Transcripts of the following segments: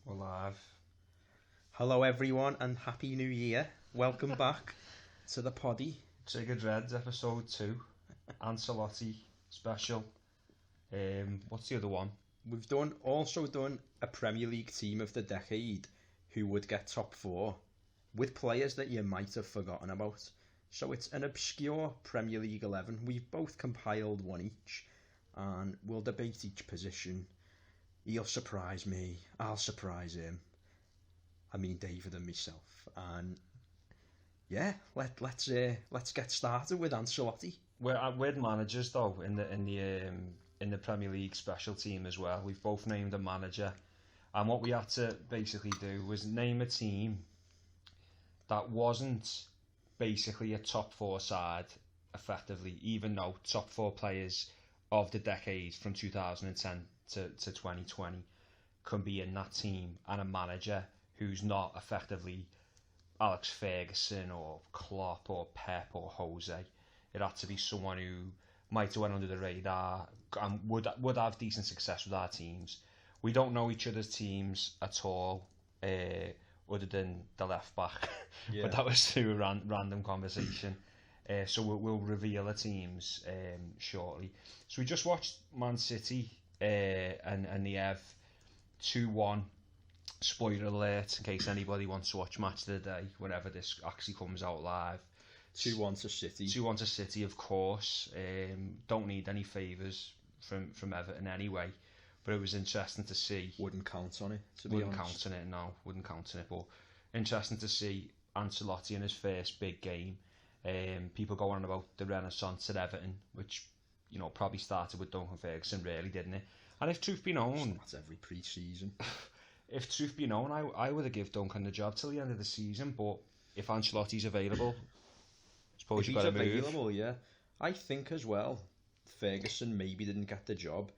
We're live. Hello everyone and Happy New Year. Welcome back to the poddy. Triggered Reds episode 2. Ancelotti special. What's the other one? We've also done a Premier League team of the decade who would get top 4 with players that you might have forgotten about. So it's an obscure Premier League 11. We've both compiled one each and we'll debate each position. He'll surprise me, I'll surprise him. I mean David and myself. And yeah, let's get started with Ancelotti. We're managers though in the Premier League special team as well. We've both named a manager, and what we had to basically do was name a team that wasn't basically a top 4 side effectively, even though top 4 players of the decade from 2010 to 2020 can be in that team, and a manager who's not effectively Alex Ferguson or Klopp or Pep or Jose. It had to be someone who might have went under the radar and would have decent success with our teams. We don't know each other's teams at all, other than the left back, yeah. But that was through a random conversation. So we'll reveal the teams shortly. So we just watched Man City and the Ev 2-1. Spoiler alert, in case anybody wants to watch Match of the Day whenever this actually comes out live. 2-1 to City. 2-1 to City, of course. Don't need any favours from Everton anyway. But it was interesting to see. Wouldn't count on it, to be honest. Wouldn't count on it, no. Wouldn't count on it. But interesting to see Ancelotti in his first big game. People go on about the renaissance at Everton, which, you know, probably started with Duncan Ferguson, really, didn't it? And if truth be known... That's every pre-season. If truth be known, I would have given Duncan the job till the end of the season, but if Ancelotti's available, I suppose you've got to move. If he's available, yeah. I think as well, Ferguson maybe didn't get the job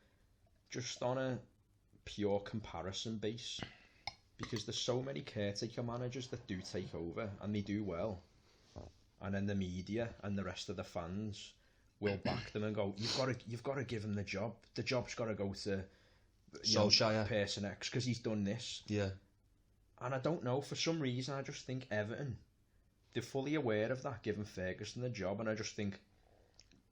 just on a pure comparison base, because there's so many caretaker managers that do take over, and they do well. And then the media and the rest of the fans will back them and go, you've got to give him the job. The job's got to go to Solskjaer, person X, because he's done this. Yeah. And I don't know, for some reason I just think Everton, they're fully aware of that, giving Ferguson the job, and I just think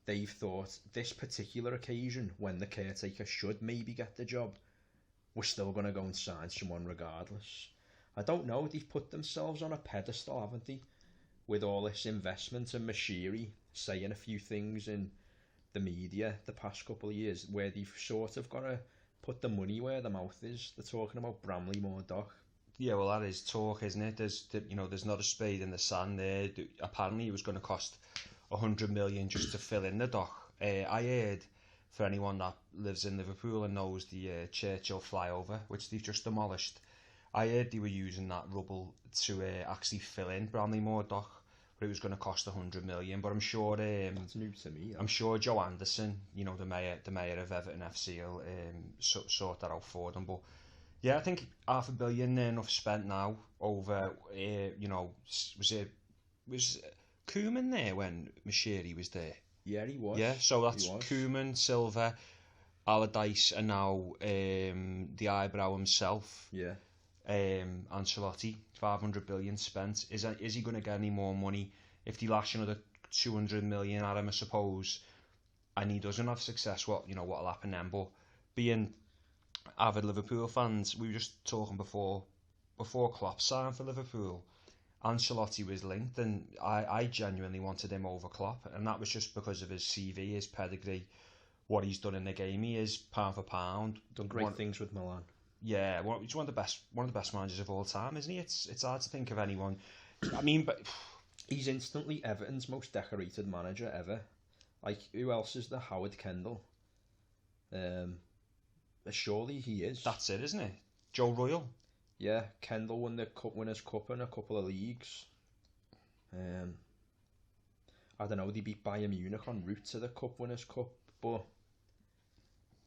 they've thought this particular occasion when the caretaker should maybe get the job, we're still going to go and sign someone regardless. I don't know, they've put themselves on a pedestal, haven't they, with all this investment and Mashiri saying a few things in the media the past couple of years where they've sort of got to put the money where the mouth is. They're talking about Bramley Moordock. Yeah, well, that is talk, isn't it? There's not a spade in the sand there. Apparently, it was going to cost 100 million just to fill in the dock. I heard, for anyone that lives in Liverpool and knows the Churchill flyover, which they've just demolished, I heard they were using that rubble to actually fill in Bramley Moordock, but it was going to cost 100 million. But I'm sure that's new to me. I'm sure Joe Anderson, you know, the mayor of Everton FC, will sort that out for them. But yeah, I think $500 million enough spent now over. You know, was Koeman there when Mashiri was there? Yeah, he was. Yeah, so that's Koeman, Silva, Allardyce, and now the eyebrow himself. Yeah. Ancelotti, 500 billion spent. Is he going to get any more money if they lash another 200 million at him, I suppose, and he doesn't have success? What'll happen then? But being avid Liverpool fans, we were just talking before Klopp signed for Liverpool, Ancelotti was linked, and I genuinely wanted him over Klopp, and that was just because of his CV, his pedigree, what he's done in the game. He is pound for pound done great things with Milan. Yeah, he's one of the best managers of all time, isn't he? It's hard to think of anyone. I mean, but he's instantly Everton's most decorated manager ever. Like, who else is there? Howard Kendall. Surely he is. That's it, isn't it? Joe Royle. Yeah, Kendall won the Cup Winners' Cup in a couple of leagues. I don't know, they beat Bayern Munich en route to the Cup Winners' Cup, but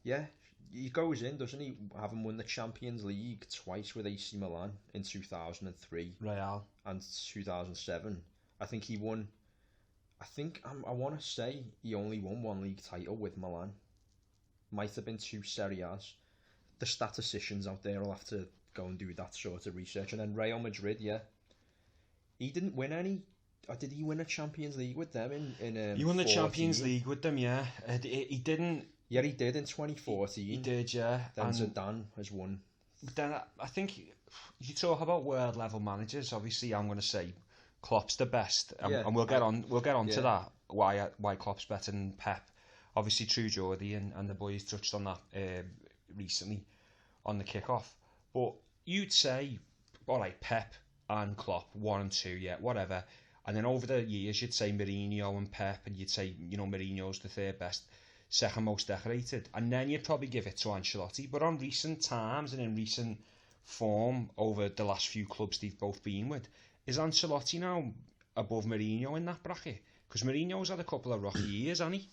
yeah, he goes in, doesn't he? Having won the Champions League twice with AC Milan in 2003, Real, and 2007. I think he won. I want to say he only won one league title with Milan. Might have been 2 Serie A's. The statisticians out there will have to go and do that sort of research. And then Real Madrid, yeah, he didn't win any. Or did he win a Champions League with them in He won the 14? Champions League with them, yeah. He didn't. Yeah, he did in 2014. He did, yeah. Then And Zidane has won. But then I think you talk about world level managers. Obviously, I'm going to say Klopp's the best, and we'll get on to that. Why Klopp's better than Pep? Obviously, True Geordie and the boys touched on that recently on the kickoff. But you'd say, all right, Pep and Klopp 1 and 2, yeah, whatever. And then over the years, you'd say Mourinho and Pep, and you'd say, Mourinho's the third best, second most decorated. And then you'd probably give it to Ancelotti. But on recent times and in recent form over the last few clubs they've both been with, is Ancelotti now above Mourinho in that bracket? Because Mourinho's had a couple of rocky years, hasn't he?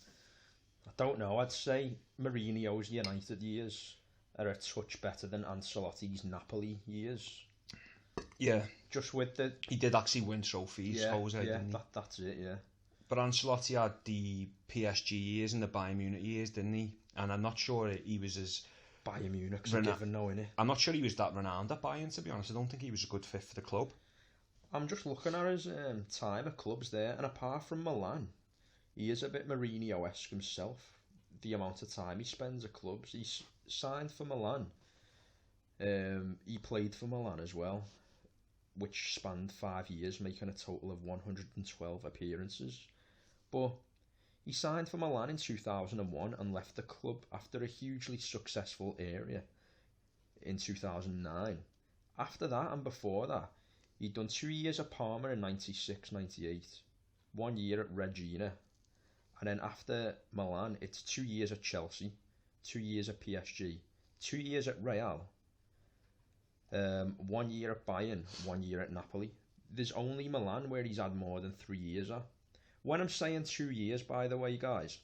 I don't know. I'd say Mourinho's United years are a touch better than Ancelotti's Napoli years. Yeah. Just with the... He did actually win trophies, didn't he? That's it, yeah. But Ancelotti had the PSG years and the Bayern Munich years, didn't he? And I'm not sure he was as... Bayern Munich's a given now, innit? I'm not sure he was that renowned at Bayern, to be honest. I don't think he was a good fit for the club. I'm just looking at his time at clubs there, and apart from Milan, he is a bit Mourinho-esque himself. The amount of time he spends at clubs. He's signed for Milan. He played for Milan as well, which spanned 5 years, making a total of 112 appearances. But he signed for Milan in 2001 and left the club after a hugely successful era in 2009. After that and before that, he'd done 2 years at Parma in 96-98, 1 year at Regina, and then after Milan, it's 2 years at Chelsea, 2 years at PSG, 2 years at Real, 1 year at Bayern, 1 year at Napoli. There's only Milan where he's had more than 3 years at. When I'm saying 2 years, by the way, guys,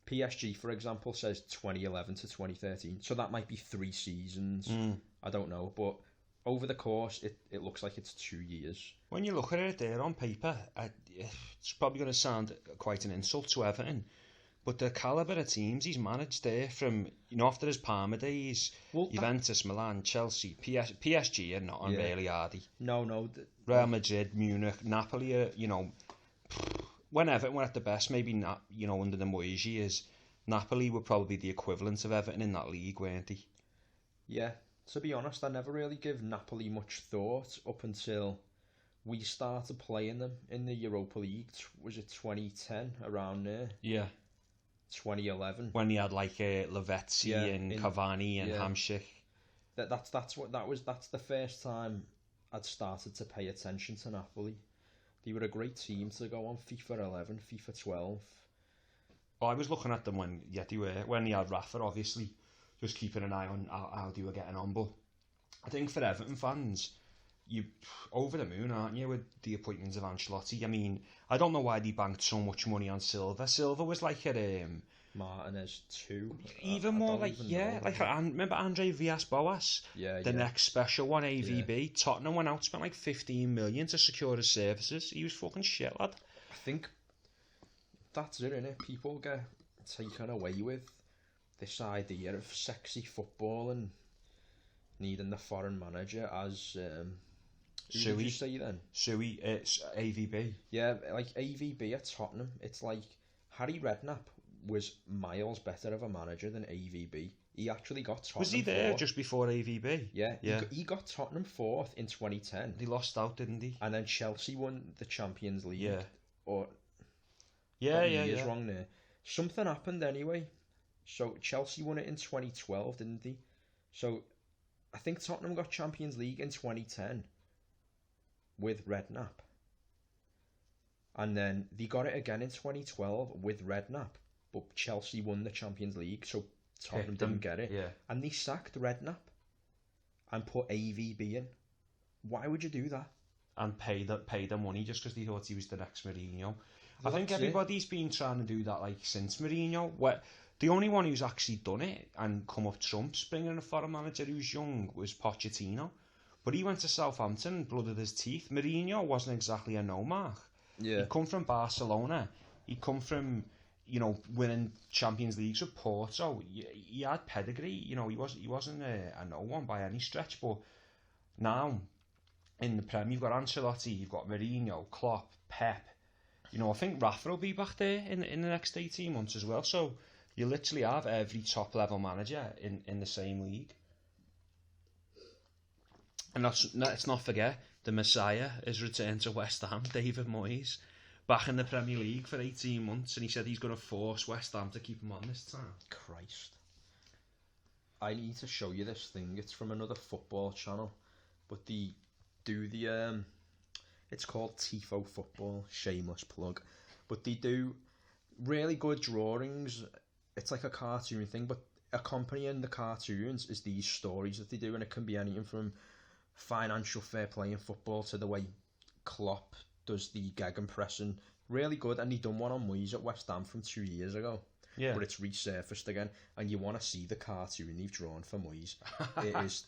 PSG, for example, says 2011 to 2013, so that might be 3 seasons. I don't know, but over the course, it looks like it's 2 years. When you look at it there on paper, it's probably going to sound quite an insult to Everton, but the calibre of teams he's managed there from, after his Parma days, Juventus, Milan, Chelsea, PSG are not on really, are they? No. Real Madrid, Munich, Napoli are, when Everton were at the best, maybe not, under the Moyes years, Napoli were probably the equivalent of Everton in that league, weren't they? Yeah, to be honest, I never really give Napoli much thought up until we started playing them in the Europa League. Was it 2010, around there? Yeah. 2011. When he had like Lavezzi and Cavani and Hamsik. That's the first time I'd started to pay attention to Napoli. They were a great team to go on FIFA 11, FIFA 12. Well, I was looking at them when he had Rafa, obviously, just keeping an eye on how they were getting on. But I think for Everton fans, you over the moon, aren't you, with the appointments of Ancelotti? I mean, I don't know why they banked so much money on Silva. Silva was like at Martinez 2. Even more like remember Andre Villas-Boas? The next special one, AVB. Yeah. Tottenham went out, spent like 15 million to secure his services. He was fucking shit, lad. I think that's it, innit? People get taken away with this idea of sexy football and needing the foreign manager as who did you say then? Sui, it's AVB. Yeah, like AVB at Tottenham. It's like Harry Redknapp was miles better of a manager than AVB. He actually got Tottenham. Was he there fourth. just before AVB? Yeah. He got Tottenham 4th in 2010. He lost out, didn't he? And then Chelsea won the Champions League. Yeah. Or years wrong there. Something happened anyway. So Chelsea won it in 2012, didn't they? So I think Tottenham got Champions League in 2010 with Redknapp. And then they got it again in 2012 with Redknapp. But Chelsea won the Champions League, so Tottenham didn't get it. Yeah. And they sacked Redknapp and put AVB in. Why would you do that? And pay the money just because they thought he was the next Mourinho. I think everybody's been trying to do that like since Mourinho. The only one who's actually done it and come up trumps bringing a foreign manager who's young was Pochettino. But he went to Southampton and blooded his teeth. Mourinho wasn't exactly a no-mark. Yeah. He'd come from Barcelona. He'd come from winning Champions Leagues with Porto, he had pedigree. He wasn't a no one by any stretch. But now in the Prem, you've got Ancelotti, you've got Mourinho, Klopp, Pep. I think Rafa will be back there in the next 18 months as well. So you literally have every top level manager in the same league. And let's not forget, the Messiah has returned to West Ham, David Moyes, back in the Premier League for 18 months, and he said he's going to force West Ham to keep him on this time. Christ. I need to show you this thing. It's from another football channel, but they do the it's called Tifo Football, shameless plug, but they do really good drawings. It's like a cartoon thing, but accompanying the cartoons is these stories that they do, and it can be anything from financial fair play in football to the way Klopp does the gegenpressing. Really good, and he done one on Moyes at West Ham from 2 years ago. Yeah. But it's resurfaced again, and you want to see the cartoon they've drawn for Moyes.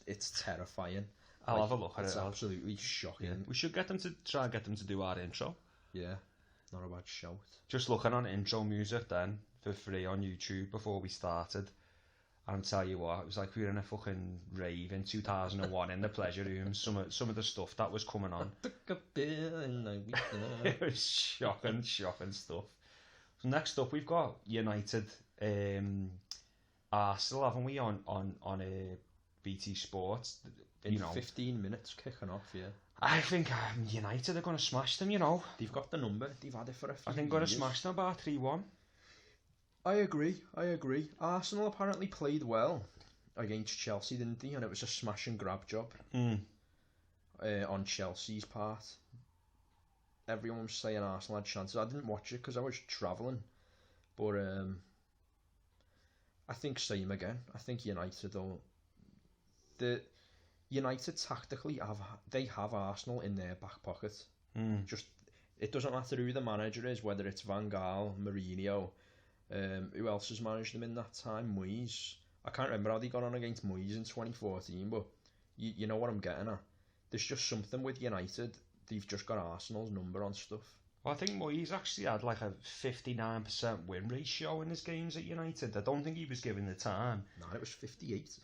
It's terrifying. I'll have a look at it. It's absolutely shocking. Yeah. We should get them to do our intro. Yeah, not a bad shout. Just looking on intro music then for free on YouTube before we started. And tell you what, it was like we were in a fucking rave in 2001 in the pleasure room. Some of the stuff that was coming on. It was shocking stuff. So next up, we've got United, Arsenal, haven't we, on BT Sports? In 15 minutes kicking off, yeah. I think United are going to smash them, They've got the number, they've had it for a few I think years. going to smash them about 3-1. I agree. Arsenal apparently played well against Chelsea, didn't they? And it was a smash and grab job on Chelsea's part. Everyone was saying Arsenal had chances. I didn't watch it because I was travelling. But I think same again. I think United will... The United tactically have Arsenal in their back pocket. Just it doesn't matter who the manager is, whether it's Van Gaal, Mourinho... who else has managed them in that time? Moyes. I can't remember how they got on against Moyes in 2014, but you know what I'm getting at. There's just something with United. They've just got Arsenal's number on stuff. Well, I think Moyes actually had like a 59% win ratio in his games at United. I don't think he was given the time. No, it was 58.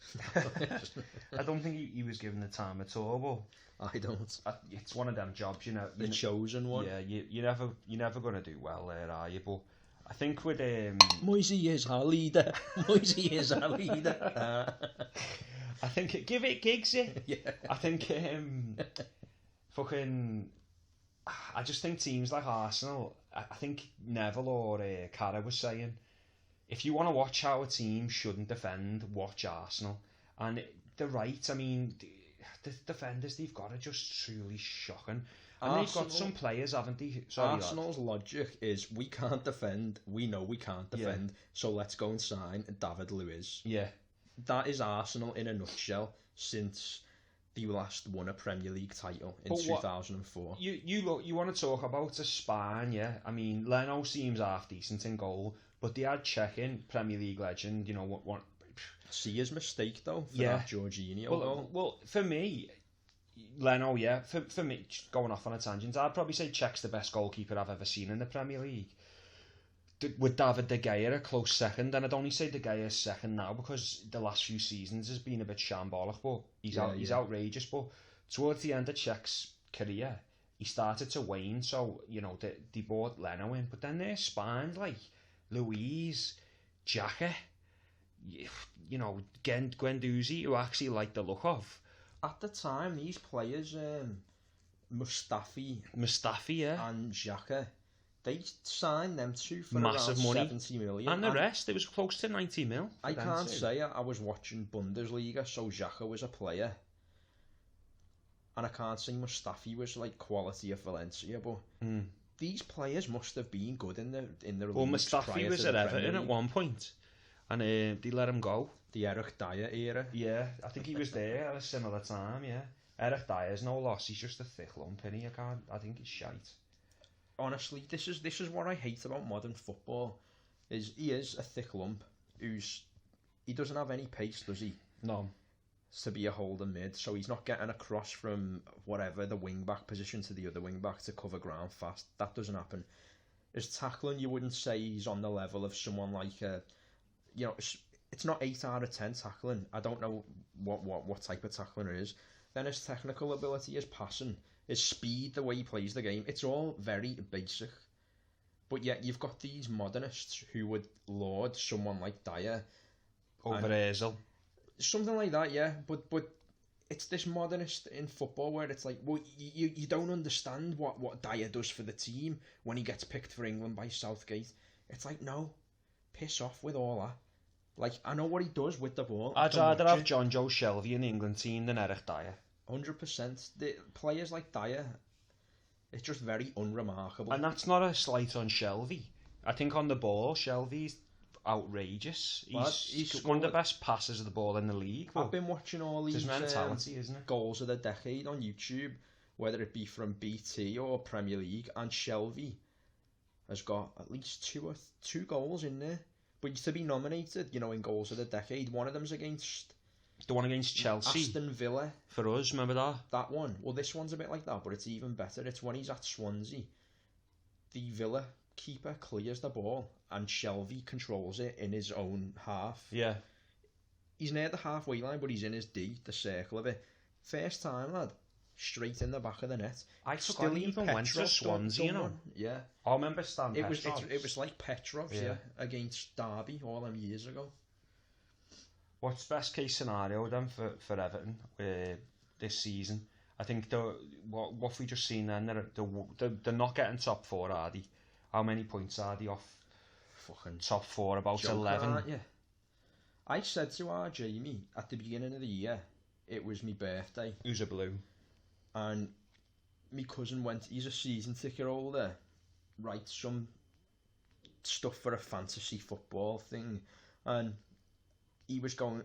I don't think he was given the time at all. But I don't. It's one of them jobs, The chosen one. Yeah, you're never going to do well there, are you? But I think with Moisey is our leader. Moisey is our leader. I think give it gigs. Yeah. I think I just think teams like Arsenal. I think Neville or Cara was saying, if you want to watch how a team shouldn't defend, watch Arsenal. And they're right. I mean, the defenders they've got are just truly shocking. And they've got some players, haven't they? Arsenal's logic is, we can't defend, we know we can't defend, so let's go and sign David Luiz. Yeah. That is Arsenal in a nutshell since they last won a Premier League title in 2004. You want to talk about a spine, yeah? I mean, Leno seems half decent in goal, but they had Czech-in, Premier League legend, what See his mistake, though, for that Jorginho goal. Well, for me... Leno, yeah. For me, going off on a tangent, I'd probably say Czech's the best goalkeeper I've ever seen in the Premier League. With David De Gea a close second, and I'd only say De Gea's second now because the last few seasons has been a bit shambolic, but he's outrageous. But towards the end of Czech's career, he started to wane, so, they brought Leno in, but then their spines, like Luiz, Xhaka, Guendouzi, who I actually like the look of. At the time, these players, Mustafi, yeah, and Xhaka, they signed them two for massive around money. 70 million. And the rest, it was close to 90 mil. I can't say I was watching Bundesliga, so Xhaka was a player. And I can't say Mustafi was like quality of Valencia, but these players must have been good in their Well, leagues. Mustafi was at Everton at one point, and they let him go. The Eric Dyer era. Yeah, I think he was there at a similar time. Yeah, Eric Dyer's no loss. He's just a thick lump, and I think he's shite. Honestly, this is what I hate about modern football. He is a thick lump he doesn't have any pace, does he? No. To be a holding mid, so he's not getting across from whatever the wing back position to the other wing back to cover ground fast. That doesn't happen. His tackling, you wouldn't say he's on the level of someone like, it's not 8 out of 10 tackling. I don't know what type of tackling it is. Then his technical ability, his passing, his speed, the way he plays the game, it's all very basic. But yet you've got these modernists who would laud someone like Dyer over Ozil. Something like that, yeah. But it's this modernist in football where it's like, well, you don't understand what Dyer does for the team when he gets picked for England by Southgate. It's like, no, piss off with all that. Like, I know what he does with the ball. I'd rather have John Joe Shelvey in the England team than Eric Dyer. 100%. The players like Dyer, it's just very unremarkable. And that's not a slight on Shelvey. I think on the ball, Shelvey's outrageous. He's one of the best passers of the ball in the league. I've been watching all these mentality, isn't it? Goals of the decade on YouTube, whether it be from BT or Premier League, and Shelvey has got at least two goals in there. But to be nominated, in goals of the decade, one of them's against the one against Chelsea, Aston Villa. For us, remember that? That one. Well, this one's a bit like that, but it's even better. It's when he's at Swansea. The Villa keeper clears the ball and Shelvey controls it in his own half. Yeah. He's near the halfway line, but he's in his D, the circle of it. First time, lad. Straight in the back of the net. I forgot he even went to Swansea, Yeah. I remember Stan It was like Petrov's, against Derby all them years ago. What's best case scenario then for Everton this season? I think what we just seen then, they're not getting top 4, are they? How many points are they off? Fucking top 4, about joker, 11. Aren't you? I said to our Jamie at the beginning of the year, it was my birthday. Who's a blue? And my cousin he's a season ticket holder, writes some stuff for a fantasy football thing, and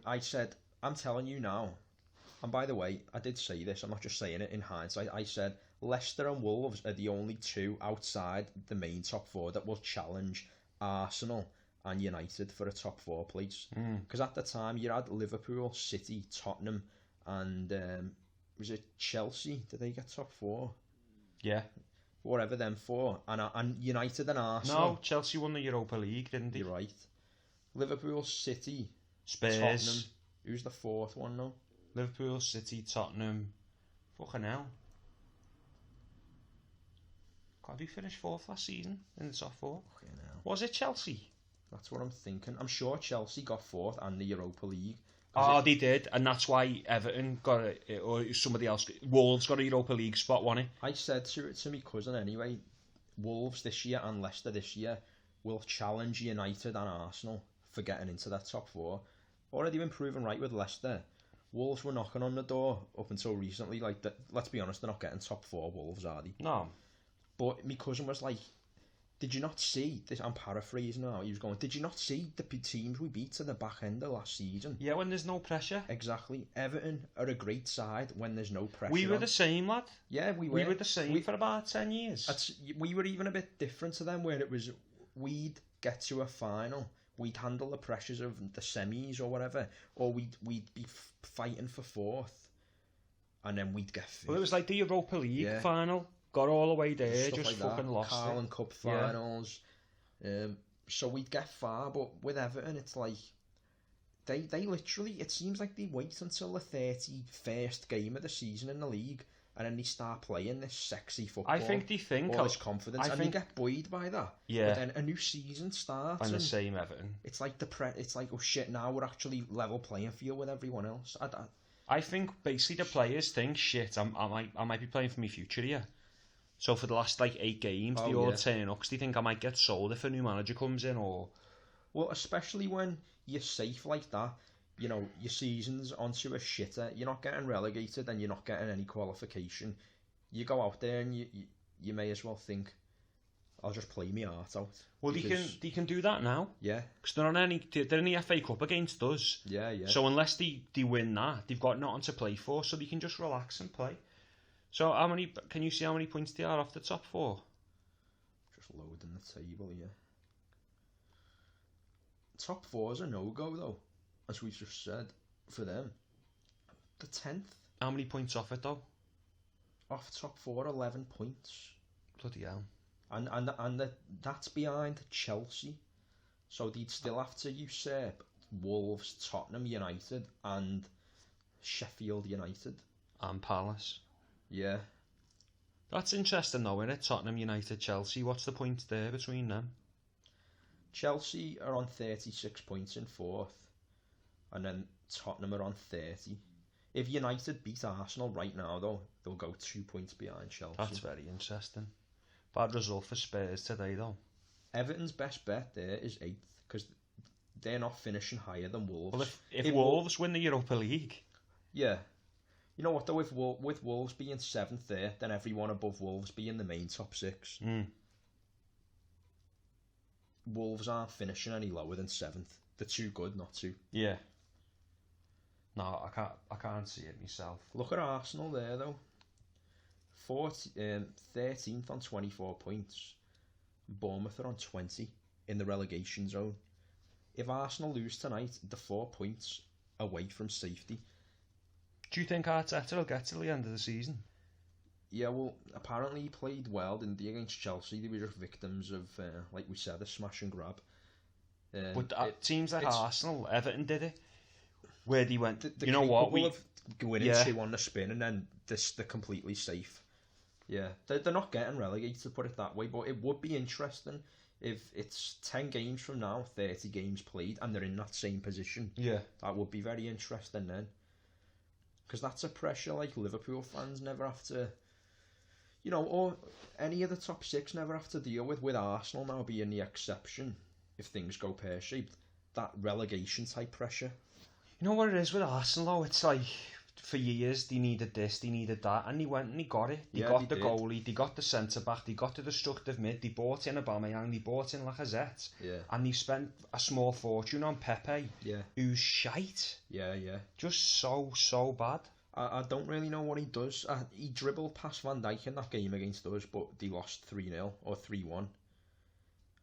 I said, I'm telling you now, and by the way, I did say this, I'm not just saying it in hindsight, I said, Leicester and Wolves are the only two outside the main top 4 that will challenge Arsenal and United for a top 4 place. Because at the time, you had Liverpool, City, Tottenham, and was it Chelsea? Did they get top 4? Yeah. Whatever them 4. And United and Arsenal. No, Chelsea won the Europa League, didn't they? You're right. Liverpool, City, Spurs. Tottenham. Who's the 4th one now? Liverpool, City, Tottenham. Fucking hell. God, who finished 4th last season in the top 4? Fucking hell. Was it Chelsea? That's what I'm thinking. I'm sure Chelsea got 4th and the Europa League. Oh, they did, and that's why Everton got it, or somebody else. Wolves got a Europa League spot, wasn't it? I said to my cousin anyway, Wolves this year and Leicester this year will challenge United and Arsenal for getting into that top 4. Already been proven right with Leicester. Wolves were knocking on the door up until recently. Let's be honest, they're not getting top 4 Wolves, are they? No. But my cousin was like, did you not see this? I'm paraphrasing now. He was going, did you not see the teams we beat to the back end of last season? Yeah, when there's no pressure. Exactly. Everton are a great side when there's no pressure. We were the same, lad. Yeah, we were. We were the same for about 10 years. We were even a bit different to them, where it was we'd get to a final, we'd handle the pressures of the semis or whatever, or we'd be fighting for 4th, and then we'd get 5th. Well, it was like the Europa League final. Got all the way there, stuff just like fucking that. lost Carling it. Cup finals. Yeah. So we'd get far, but with Everton, it's like they literally, it seems like they wait until the 31st game of the season in the league, and then they start playing this sexy football. I think they think all this confidence, and they get buoyed by that. Yeah. But then a new season starts, and the same Everton. It's like it's like, oh shit, now we're actually level playing field with everyone else. I think basically the players think, shit, I might be playing for my future here. So for the last 8 games, they all turn up because they think I might get sold if a new manager comes in, or... Well, especially when you're safe like that, your season's onto a shitter, you're not getting relegated and you're not getting any qualification. You go out there and you may as well think, I'll just play my heart out. Well, they can do that now. Yeah. Because they're in the FA Cup against us. Yeah. So unless they win that, they've got nothing to play for, so they can just relax and play. So can you see how many points they are off the top 4? Just loading the table here. Top 4 is a no-go though, as we just said, for them. The 10th. How many points off it though? Off top 4, 11 points. Bloody hell. and that's behind Chelsea, so they'd still have to usurp Wolves, Tottenham United, and Sheffield United. And Palace. Yeah. That's interesting though, isn't it? Tottenham United, Chelsea. What's the point there between them? Chelsea are on 36 points in fourth, and then Tottenham are on 30. If United beat Arsenal right now, though, they'll go 2 points behind Chelsea. That's very interesting. Bad result for Spurs today, though. Everton's best bet there is 8th, because they're not finishing higher than Wolves. Well, if Wolves win the Europa League... Yeah. You know what, though, with Wolves being 7th there, then everyone above Wolves being the main top 6. Wolves aren't finishing any lower than 7th. They're too good not to. Yeah. No, I can't see it myself. Look at Arsenal there, though. 13th on 24 points. Bournemouth are on 20 in the relegation zone. If Arsenal lose tonight, they're 4 points away from safety. Do you think Arteta will get to the end of the season? Yeah, well, apparently he played well, didn't he, against Chelsea. They were just victims of, like we said, a smash and grab. But teams like Arsenal, Everton did it. Where they went, you know what? We going in 2 on the spin and then they're completely safe. Yeah, they're not getting relegated, to put it that way, but it would be interesting if it's 10 games from now, 30 games played, and they're in that same position. Yeah. That would be very interesting then. Because that's a pressure like Liverpool fans never have to, you know, or any of the top 6 never have to deal with Arsenal now being the exception if things go pear-shaped. That relegation type pressure. You know what it is with Arsenal though? It's like, for years they needed this, they needed that, and they went and they got it. They got the goalie, they got the centre-back, they got the destructive mid, they bought in Aubameyang, they bought in Lacazette, and they spent a small fortune on Pepe, who's shite. Yeah. Just so bad. I don't really know what he does. He dribbled past Van Dijk in that game against us, but they lost 3-0 or 3-1.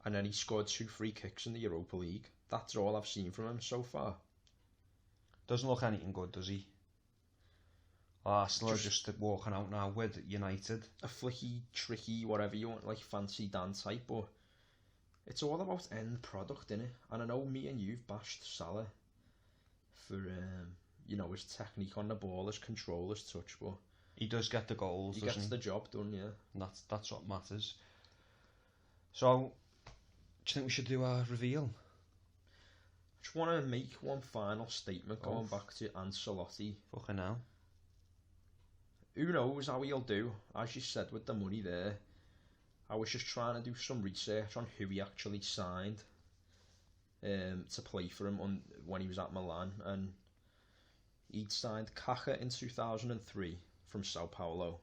And then he scored 2 free kicks in the Europa League. That's all I've seen from him so far. Doesn't look anything good, does he? Arsenal are just walking out now with United. A flicky, tricky, whatever you want, like fancy Dan type, but it's all about end product, innit? And I know me and you've bashed Salah for, you know, his technique on the ball, his control, his touch, but he does get the goals, he gets the job done, yeah. And that's what matters. So, do you think we should do our reveal? I just want to make one final statement going back to Ancelotti. Fucking hell. Who knows how he'll do? As you said with the money there, I was just trying to do some research on who he actually signed to play for him when he was at Milan, and he'd signed Kaká in 2003 from Sao Paulo,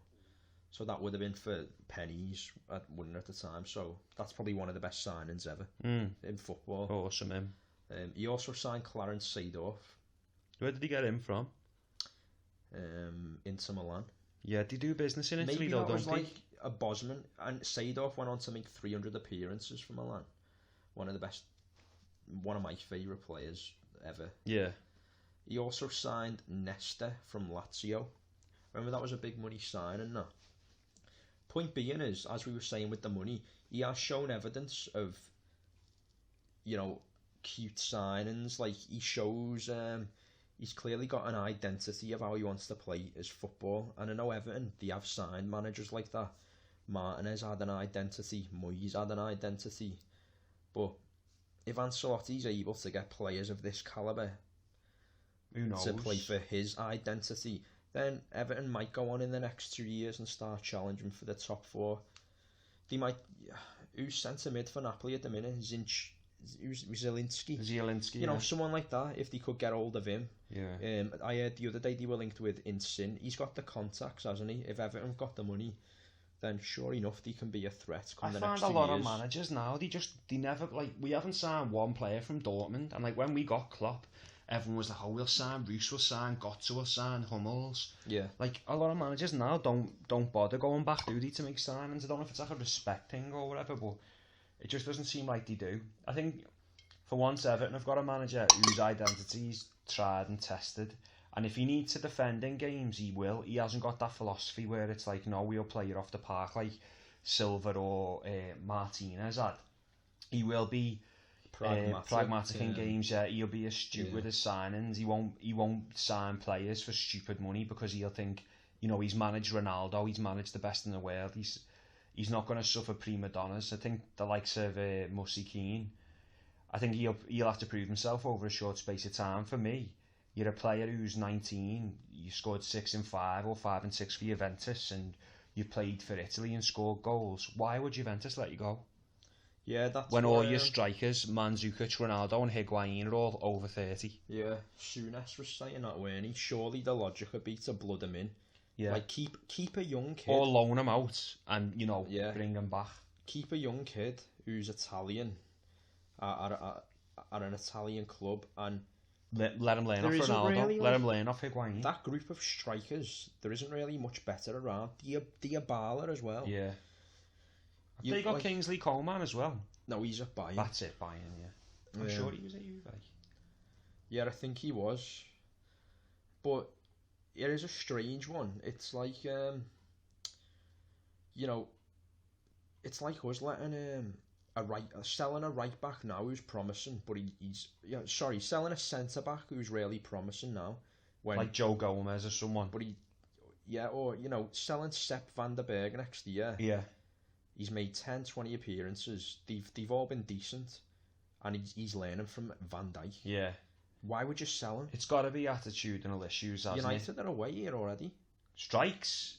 so that would have been for pennies, wouldn't at the time, so that's probably one of the best signings ever in football. Awesome, him. He also signed Clarence Seedorf. Where did he get him from? Inter Milan. Yeah, they do business in Italy. Maybe though, that was don't like a Bosman, and Seedorf went on to make 300 appearances for Milan. One of my favourite players ever. Yeah. He also signed Nesta from Lazio. Remember, that was a big money signing, no? Point being is, as we were saying with the money, he has shown evidence of, you know, cute signings. Like, he shows he's clearly got an identity of how he wants to play his football. And I know Everton, they have signed managers like that. Martinez had an identity, Moyes had an identity. But if Ancelotti's able to get players of this calibre to play for his identity, then Everton might go on in the next 2 years and start challenging for the top 4. They might... Who's centre mid for Napoli at the minute? Zielinski. You know, someone like that, if they could get hold of him. Yeah. I heard the other day they were linked with Insin. He's got the contacts, hasn't he? If Everton got the money, then sure enough they can be a threat come the next 2 years. I find a lot of managers now, they never, like, we haven't signed one player from Dortmund, and like when we got Klopp, everyone was like, oh, we'll sign Roos, we'll sign Götze, we'll sign Hummels. Yeah. Like, a lot of managers now don't bother going back, do they, to make signings? I don't know if it's like a respect thing or whatever, but it just doesn't seem like they do. I think, for once, Everton have got a manager whose identity's tried and tested, and if he needs to defend in games, he will. He hasn't got that philosophy where it's like, no, we'll play you off the park. Like, Silva or Martinez had. He will be pragmatic in games. Yeah, he'll be astute with his signings. He won't sign players for stupid money because he'll think, he's managed Ronaldo, he's managed the best in the world. He's not going to suffer prima donnas. I think the likes of Mussy Keane, I think he'll have to prove himself over a short space of time. For me, you're a player who's 19, you scored 6 and 5 or 5 and 6 for Juventus, and you played for Italy and scored goals. Why would Juventus let you go? Yeah, that's when all your strikers, Mandzukic, Ronaldo and Higuain, are all over 30. Yeah, Souness was saying that, weren't he? Surely the logic would be to blood him in. Yeah. Like, keep a young kid. Or loan him out and, bring him back. Keep a young kid who's Italian at an Italian club and let him learn off Ronaldo. Really, let him learn off Higuain. That group of strikers, there isn't really much better around. Dybala as well. Yeah. They got Kingsley Coman as well. No, he's at Bayern. That's it, Bayern, yeah. I'm sure he was at Juve. Yeah, I think he was. But it is a strange one. It's like, it's like us letting selling a right back now who's promising, but selling a centre back who's really promising now. Like Joe Gomez or someone. But selling Sepp van der Berg next year. Yeah. He's made 10, 20 appearances. They've all been decent, and he's learning from Van Dijk. Yeah. Why would you sell him? It's got to be attitudinal issues, hasn't United are away here already. Strikes.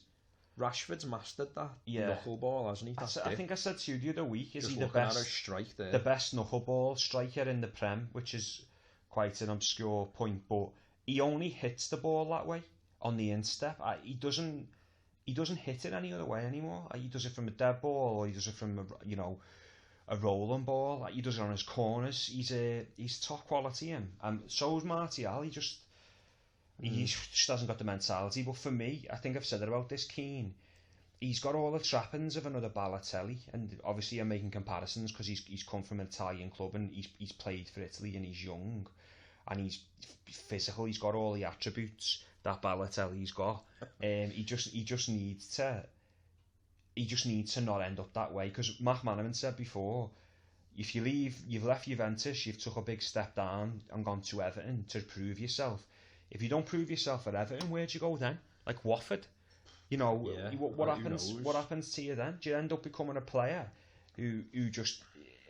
Rashford's mastered that knuckleball, hasn't he? I think I said to you the other week, is just he the best knuckleball striker in the Prem, which is quite an obscure point, but he only hits the ball that way on the instep. He doesn't hit it any other way anymore. He does it from a dead ball, or he does it from a rolling ball. He does it on his corners. He's top quality, him, and so is Martial. He just hasn't got the mentality. But for me, I think I've said it about this Keane. He's got all the trappings of another Balotelli, and obviously I'm making comparisons because he's come from an Italian club and he's played for Italy and he's young, and he's physical. He's got all the attributes that Balotelli's got. He just needs to not end up that way, because Mark Manaman said before, if you've left Juventus, you've took a big step down and gone to Everton to prove yourself. If you don't prove yourself at Everton, where'd you go then? Like Watford? What happens? What happens to you then? Do you end up becoming a player who just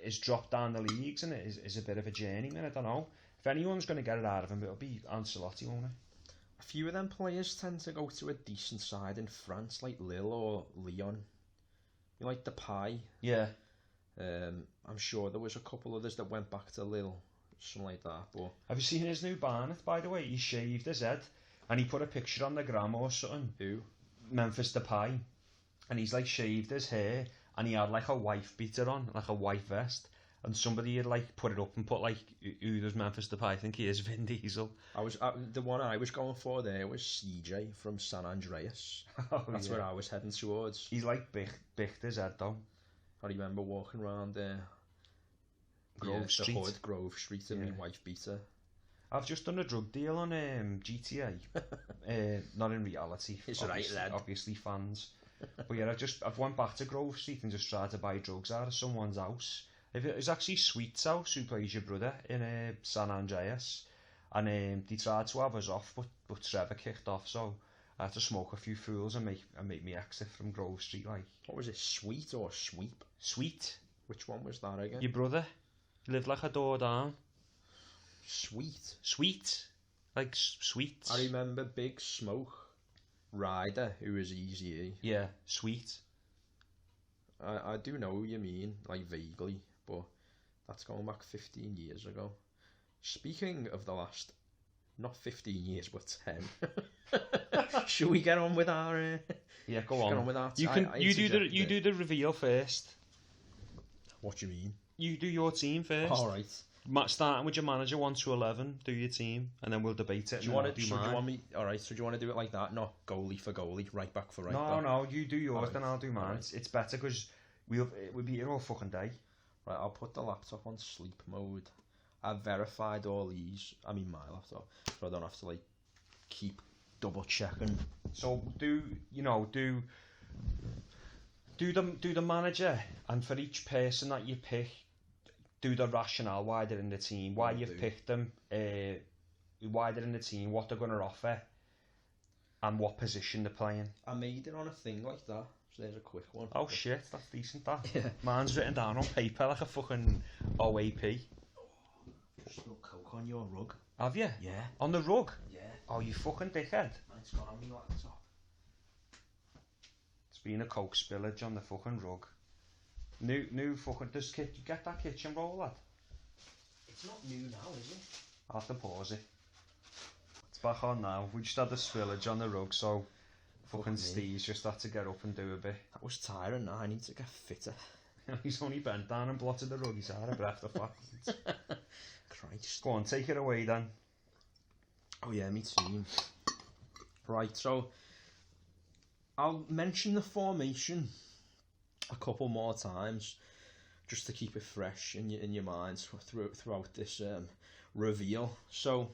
is dropped down the leagues and is a bit of a journeyman? I don't know. If anyone's going to get it out of him, it'll be Ancelotti, won't it? A few of them players tend to go to a decent side in France, like Lille or Lyon. You like Depay? Yeah. I'm sure there was a couple others that went back to Lille, something like that. But have you seen his new Barnet, by the way? He shaved his head and he put a picture on the gram or something. Who? Memphis Depay. And he's like shaved his hair and he had like a wife beater on, like a white vest. And somebody had like put it up and put like, who does Memphis Depay? I think he is Vin Diesel. The one I was going for there was CJ from San Andreas. That's where I was heading towards. He's like bicht his head though. I remember walking around Grove Street. Grove Street in my wife beater. I've just done a drug deal on GTA. Not in reality. It's right, lad. Obviously fans. But yeah, I've went back to Grove Street and just tried to buy drugs out of someone's house. It was actually Sweet's house, who plays your brother in San Andreas, and they tried to have us off, but Trevor kicked off, so I had to smoke a few fools and make me exit from Grove Street. Like, what was it, Sweet or Sweep? Sweet. Which one was that again? Your brother. He lived like a door down. Sweet, like sweets. I remember Big Smoke Ryder, who was Easy. Yeah, Sweet. I do know what you mean, like vaguely, but that's going back 15 years ago. Speaking of the last, not 15 years, but 10. Should we get on with our? Yeah, go on. Get on with our. You do the reveal first. What do you mean? You do your team first. All right. Starting with your manager 1 to 11, do your team, and then we'll debate it. Do you want me? All right. So do you want to do it like that? No, goalie for goalie, right back for right back. No. You do yours, then I'll do mine. Right. It's better because we'll be here all fucking day. Right. I'll put the laptop on sleep mode. I've verified all these. I mean my laptop, so I don't have to like keep double checking. So do do the manager, and for each person that you pick, do the rationale why they're in the team, why you've picked them, why they're in the team, what they're going to offer, and what position they're playing. I made it on a thing like that, so there's a quick one. Oh shit, that's decent that. Yeah. Mine's written down on paper like a fucking OAP. Just spilled Coke on your rug. Have you? Yeah. On the rug? Yeah. Oh, you fucking dickhead. And it's gone on my laptop. It's been a Coke spillage on the fucking rug. New fucking... Does you get that kitchen roll, lad? It's not new now, is it? I'll have to pause it. It's back on now. We just had a spillage on the rug, so fucking Steve's just had to get up and do a bit. That was tiring. Now I need to get fitter. He's only bent down and blotted the rug. He's out of breath. The fuck. Christ. Go on, take it away then. Oh yeah, me team. Right, so I'll mention the formation a couple more times just to keep it fresh in your minds throughout this reveal. So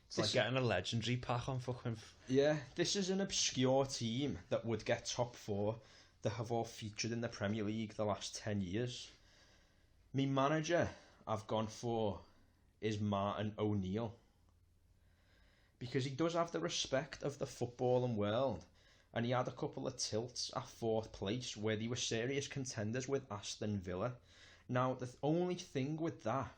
it's like getting a legendary pack on fucking... Yeah, this is an obscure team that would get top 4 that have all featured in the Premier League the last 10 years. Me manager I've gone for is Martin O'Neill, because he does have the respect of the footballing world, and he had a couple of tilts at 4th place where they were serious contenders with Aston Villa. Now, the only thing with that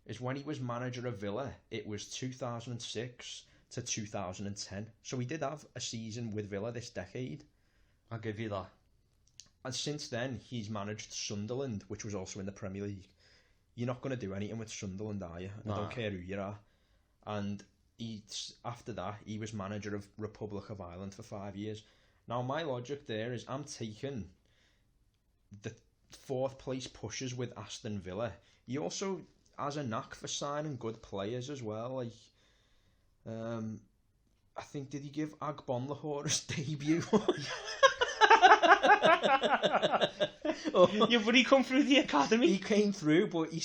is when he was manager of Villa, it was 2006 to 2010. So he did have a season with Villa this decade. I'll give you that. And since then, he's managed Sunderland, which was also in the Premier League. You're not going to do anything with Sunderland, are you? Nah. I don't care who you are. And after that, he was manager of Republic of Ireland for 5 years. Now, my logic there is I'm taking the 4th place pushers with Aston Villa. He also has a knack for signing good players as well. Like, I think, did he give Agbonlahor his debut? Yeah, but he come through the academy. He came through, but he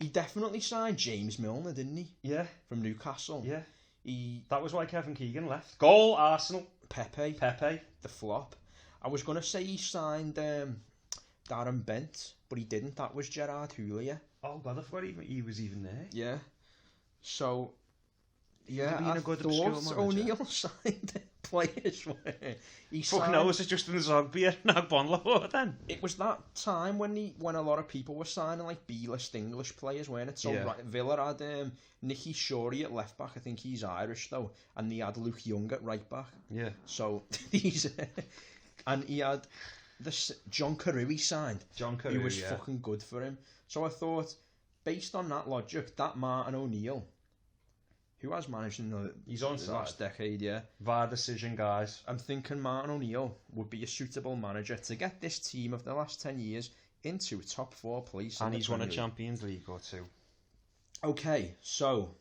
definitely signed James Milner, didn't he? Yeah. From Newcastle. Yeah. He That was why Kevin Keegan left. Goal, Arsenal. Pepe, The flop. I was going to say he signed Darren Bent, but he didn't. That was Gerard Houllier. Oh God, I forgot he was even there. Yeah. So, yeah, Being I a good thought obscure O'Neill signed players. He Fuck signed... knows, it's just in the Zogby and Agbonlahor then. It was that time when a lot of people were signing like B-list English players, weren't it? So Yeah. right, Villa had Nicky Shorey at left back. I think he's Irish though, and they had Luke Young at right back. Yeah. So these, and he had this John Carew he signed. John Carew, who was yeah. fucking good for him. So I thought, based on that logic, that Martin O'Neill, who has managed in the He's on last decade, yeah. VAR decision, guys. I'm thinking Martin O'Neill would be a suitable manager to get this team of the last 10 years into a top 4 place. And in he's the won a Premier League. Champions League or 2. Okay, so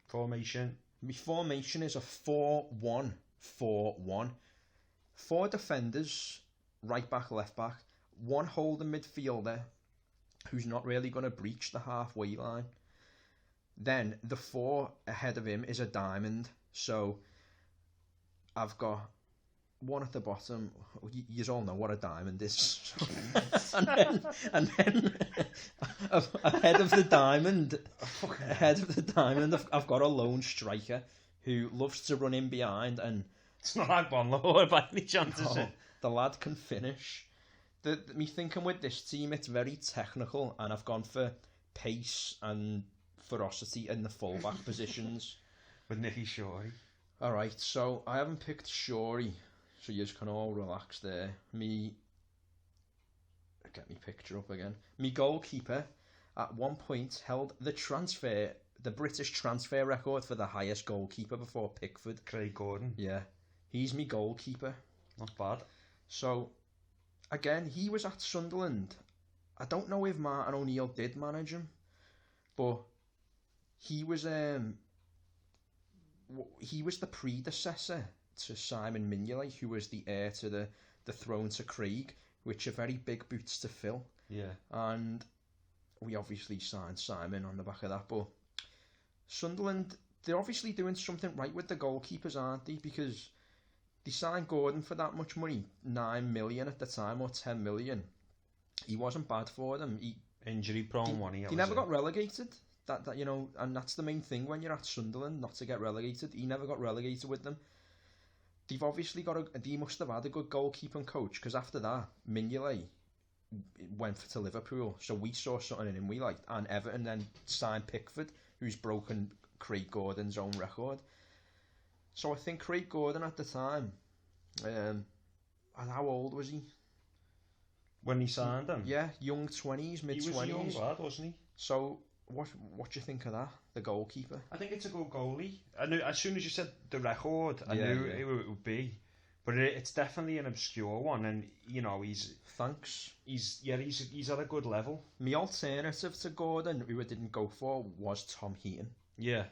Formation. my formation is a 4-1-4-1. 4 defenders, right back, left back, 1 holding midfielder who's not really going to breach the halfway line. Then the 4 ahead of him is a diamond. So I've got 1 at the bottom. You all know what a diamond is. and then ahead of the diamond, I've got a lone striker who loves to run in behind, and It's not Agbonlahor by any chance, is no, it? the lad can finish. Me thinking with this team, it's very technical, and I've gone for pace and ferocity in the fullback positions. With Nicky Shorey. Alright, so I haven't picked Shorey, so you can all relax there. Get me picture up again. Me goalkeeper at one point held the British transfer record for the highest goalkeeper before Pickford. Craig Gordon. Yeah, he's me goalkeeper. Not bad. So, again, he was at Sunderland. I don't know if Martin O'Neill did manage him, but he was the predecessor to Simon Mignolet, who was the heir to the throne to Craig, which are very big boots to fill. Yeah. And we obviously signed Simon on the back of that, but Sunderland, they're obviously doing something right with the goalkeepers, aren't they? Because They signed Gordon for that much money, 9 million at the time, or 10 million. He wasn't bad for them. Injury prone one. He never got relegated. That you know, and that's the main thing when you're at Sunderland, not to get relegated. He never got relegated with them. They've obviously they must have had a good goalkeeping coach, because after that, Mignolet went to Liverpool, so we saw something in him we liked, and Everton then signed Pickford, who's broken Craig Gordon's own record. So I think Craig Gordon at the time, and how old was he when he signed him? Yeah, young 20s, mid 20s. He was a young lad, wasn't he? So what do you think of that? The goalkeeper? I think it's a good goalie. I knew as soon as you said the record, I knew who it would be. But it's definitely an obscure one, and you know he's at a good level. My alternative to Gordon, who I didn't go for, was Tom Heaton. Yeah,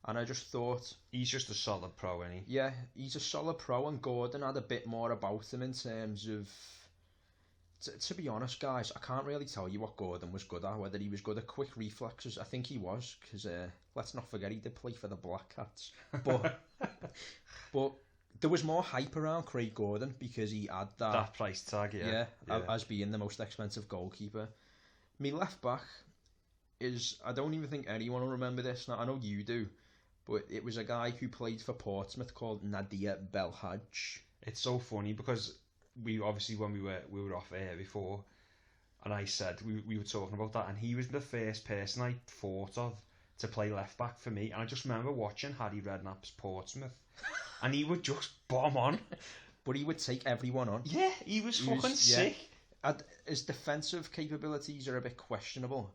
and I just thought he's just a solid pro, isn't he? Yeah, he's a solid pro, and Gordon had a bit more about him in terms of. To be honest, guys, I can't really tell you what Gordon was good at. Whether he was good at quick reflexes, I think he was, because let's not forget he did play for the Black Cats. But there was more hype around Craig Gordon because he had that price tag, as being the most expensive goalkeeper. Me left back is, I don't even think anyone will remember this. Now, I know you do, but it was a guy who played for Portsmouth called Nadir Belhaj. It's so funny because we obviously, when we were off air before, and I said we were talking about that, and he was the first person I thought of to play left back for me. And I just remember watching Harry Redknapp's Portsmouth, and he would just bomb on, but he would take everyone on. Yeah, he was fucking sick. His defensive capabilities are a bit questionable,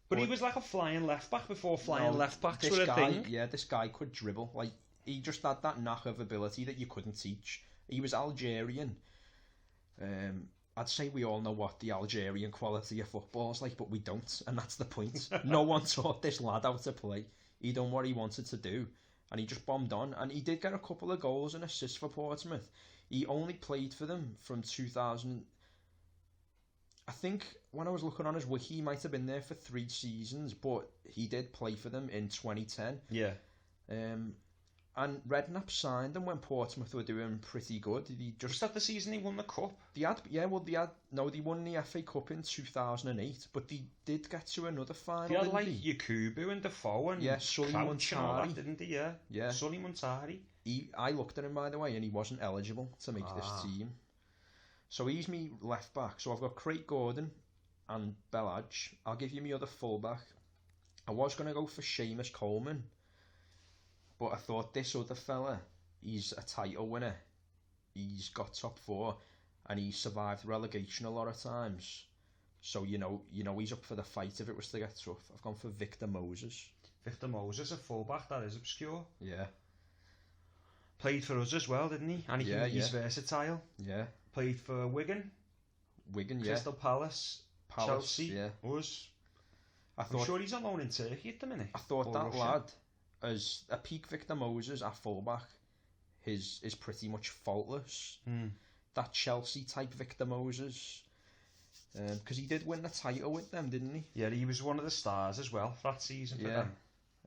but he was like a flying left back before flying left backs were a thing. Yeah, this guy could dribble. Like, he just had that knack of ability that you couldn't teach. He was Algerian. I'd say we all know what the Algerian quality of football is like, but we don't, and that's the point. No one taught this lad how to play. He done what he wanted to do, and he just bombed on. And he did get a couple of goals and assists for Portsmouth. He only played for them from 2000. I think when I was looking on his wiki, he might have been there for 3 seasons, but he did play for them in 2010. Yeah. And Redknapp signed them when Portsmouth were doing pretty good. Was that the season he won the cup? They won the FA Cup in 2008, but they did get to another final. They had like Yakubu and Defoe and Sully Muntari, didn't they? Yeah. Sully Muntari. I looked at him, by the way, and he wasn't eligible to make this team. So he's me left back. So I've got Craig Gordon and Belhaj. I'll give you my other full back. I was going to go for Seamus Coleman, but I thought this other fella, he's a title winner. He's got top 4, and he's survived relegation a lot of times. So you know he's up for the fight if it was to get tough. I've gone for Victor Moses. Victor Moses, a fullback, that is obscure. Yeah. Played for us as well, didn't he? And he's versatile. Yeah. Played for Wigan, Crystal Palace, Chelsea, us. I'm sure he's on loan in Turkey at the minute. I thought that lad, as a peak Victor Moses at fullback, is pretty much faultless. That Chelsea type Victor Moses, because he did win the title with them, didn't he? Yeah, he was one of the stars as well for that season for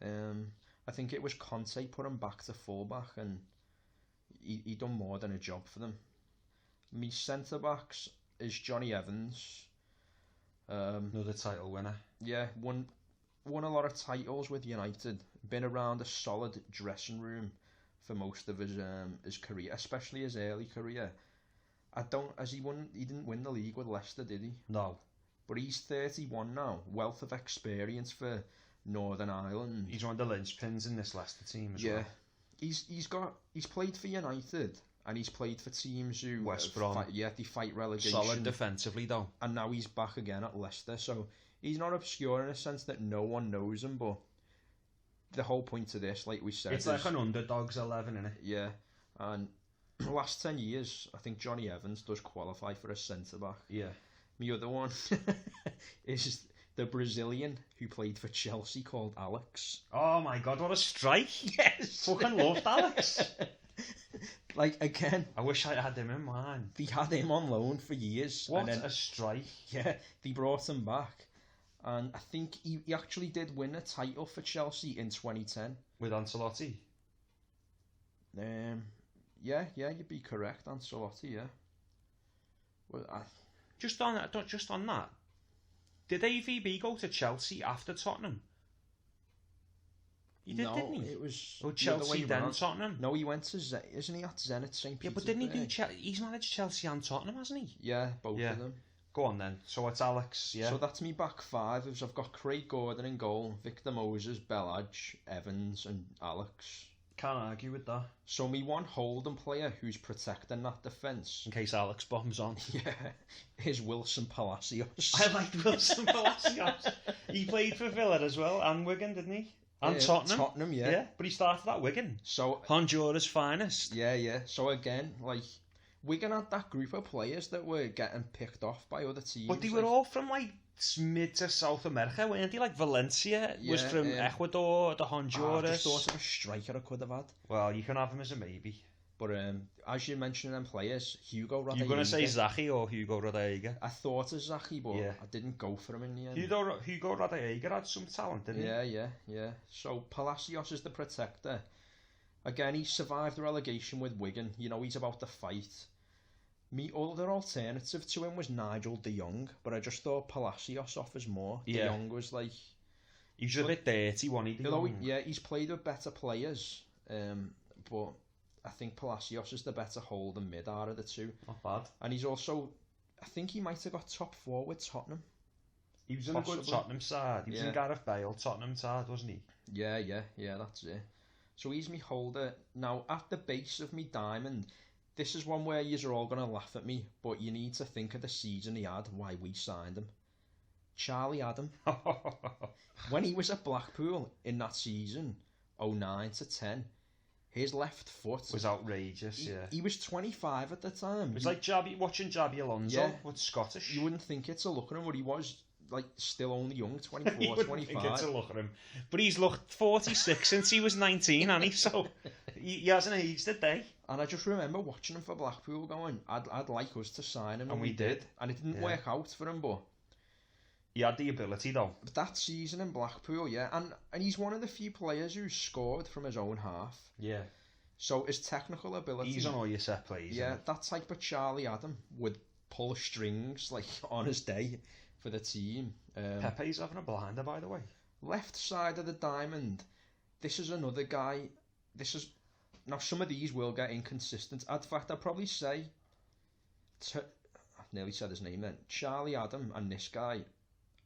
them. I think it was Conte put him back to fullback, and he done more than a job for them. Me centre backs is Johnny Evans. Another title winner. Yeah, won a lot of titles with United. Been around a solid dressing room for most of his career, especially his early career. He didn't win the league with Leicester, did he? No. But he's 31 now. Wealth of experience for Northern Ireland. He's one of the linchpins in this Leicester team as well. He's played for United, and he's played for teams who West Brom. They fight relegation. Solid defensively though. And now he's back again at Leicester, so he's not obscure in a sense that no one knows him, but the whole point of this, like we said, it's like an underdogs 11, innit? Yeah, and last 10 years, I think Johnny Evans does qualify for a centre back. Yeah. The other one is the Brazilian who played for Chelsea called Alex. Oh my god, what a strike! Yes, fucking loved Alex. Like, again, I wish I had him in mind. They had him on loan for years. What a strike! Yeah, they brought him back, and I think he actually did win a title for Chelsea in 2010 with Ancelotti. Yeah, you'd be correct, Ancelotti. Yeah. Well, Just on that, did AVB go to Chelsea after Tottenham? He did, no, didn't he? it was Or the other way Chelsea then round. Tottenham? No, he went to isn't he at Zenit St. Yeah, Petersburg? but didn't he do he's managed Chelsea and Tottenham, hasn't he? Yeah, both of them. Go on then. So it's Alex, yeah? So that's me back five. I've got Craig Gordon in goal, Victor Moses, Belhaj, Evans and Alex. Can't argue with that. So me one holding player who's protecting that defence. In case Alex bombs on. Yeah, is Wilson Palacios. I liked Wilson Palacios. He played for Villa as well, and Wigan, didn't he? And Tottenham. Tottenham, yeah. Yeah, but he started at Wigan. So Honduras' finest. yeah. So again, like Wigan had that group of players that were getting picked off by other teams. But they were all from like mid to South America, weren't they? Like Valencia was from Ecuador, the Honduras. I just thought of a striker I could have had. Well, you can have him as a maybe. But as you mentioned them players, Hugo Rodallega. You're going to say Zahi or Hugo Rodallega? I thought of Zahi, but I didn't go for him in the end. Hugo Rodallega had some talent, didn't he? Yeah. So Palacios is the protector. Again, he survived the relegation with Wigan. You know, he's about to fight. My other alternative to him was Nigel de Jong, but I just thought Palacios offers more. De Jong was like... He was a bit dirty, wasn't he? He's played with better players, but I think Palacios is the better holding mid out of the two. Not bad. And he's also... I think he might have got top four with Tottenham. He was in a good Tottenham side. He was in Gareth Bale Tottenham side, wasn't he? Yeah, that's it. So he's me holder. Now, at the base of me diamond... This is one where you're all going to laugh at me, but you need to think of the season he had, why we signed him. Charlie Adam. When he was at Blackpool in that season, 09 to 10, his left foot... was outrageous, He was 25 at the time. It was like watching Javi Alonso with Scottish. You wouldn't think it to look at him, but he was like still only young, 24, you wouldn't 25. Think it to look at him. But he's looked 46 since he was 19, hasn't he? So he hasn't aged a day. And I just remember watching him for Blackpool going, I'd like us to sign him. And we did. And it didn't work out for him, but... He had the ability, though. But that season in Blackpool, and he's one of the few players who scored from his own half. Yeah. So his technical ability... He's on all your set plays. Yeah, that type of Charlie Adam would pull strings, like, on his day for the team. Pepe's having a blinder, by the way. Left side of the diamond, this is another guy... Now, some of these will get inconsistent. In fact, I'd probably say... I've nearly said his name then. Charlie Adam and this guy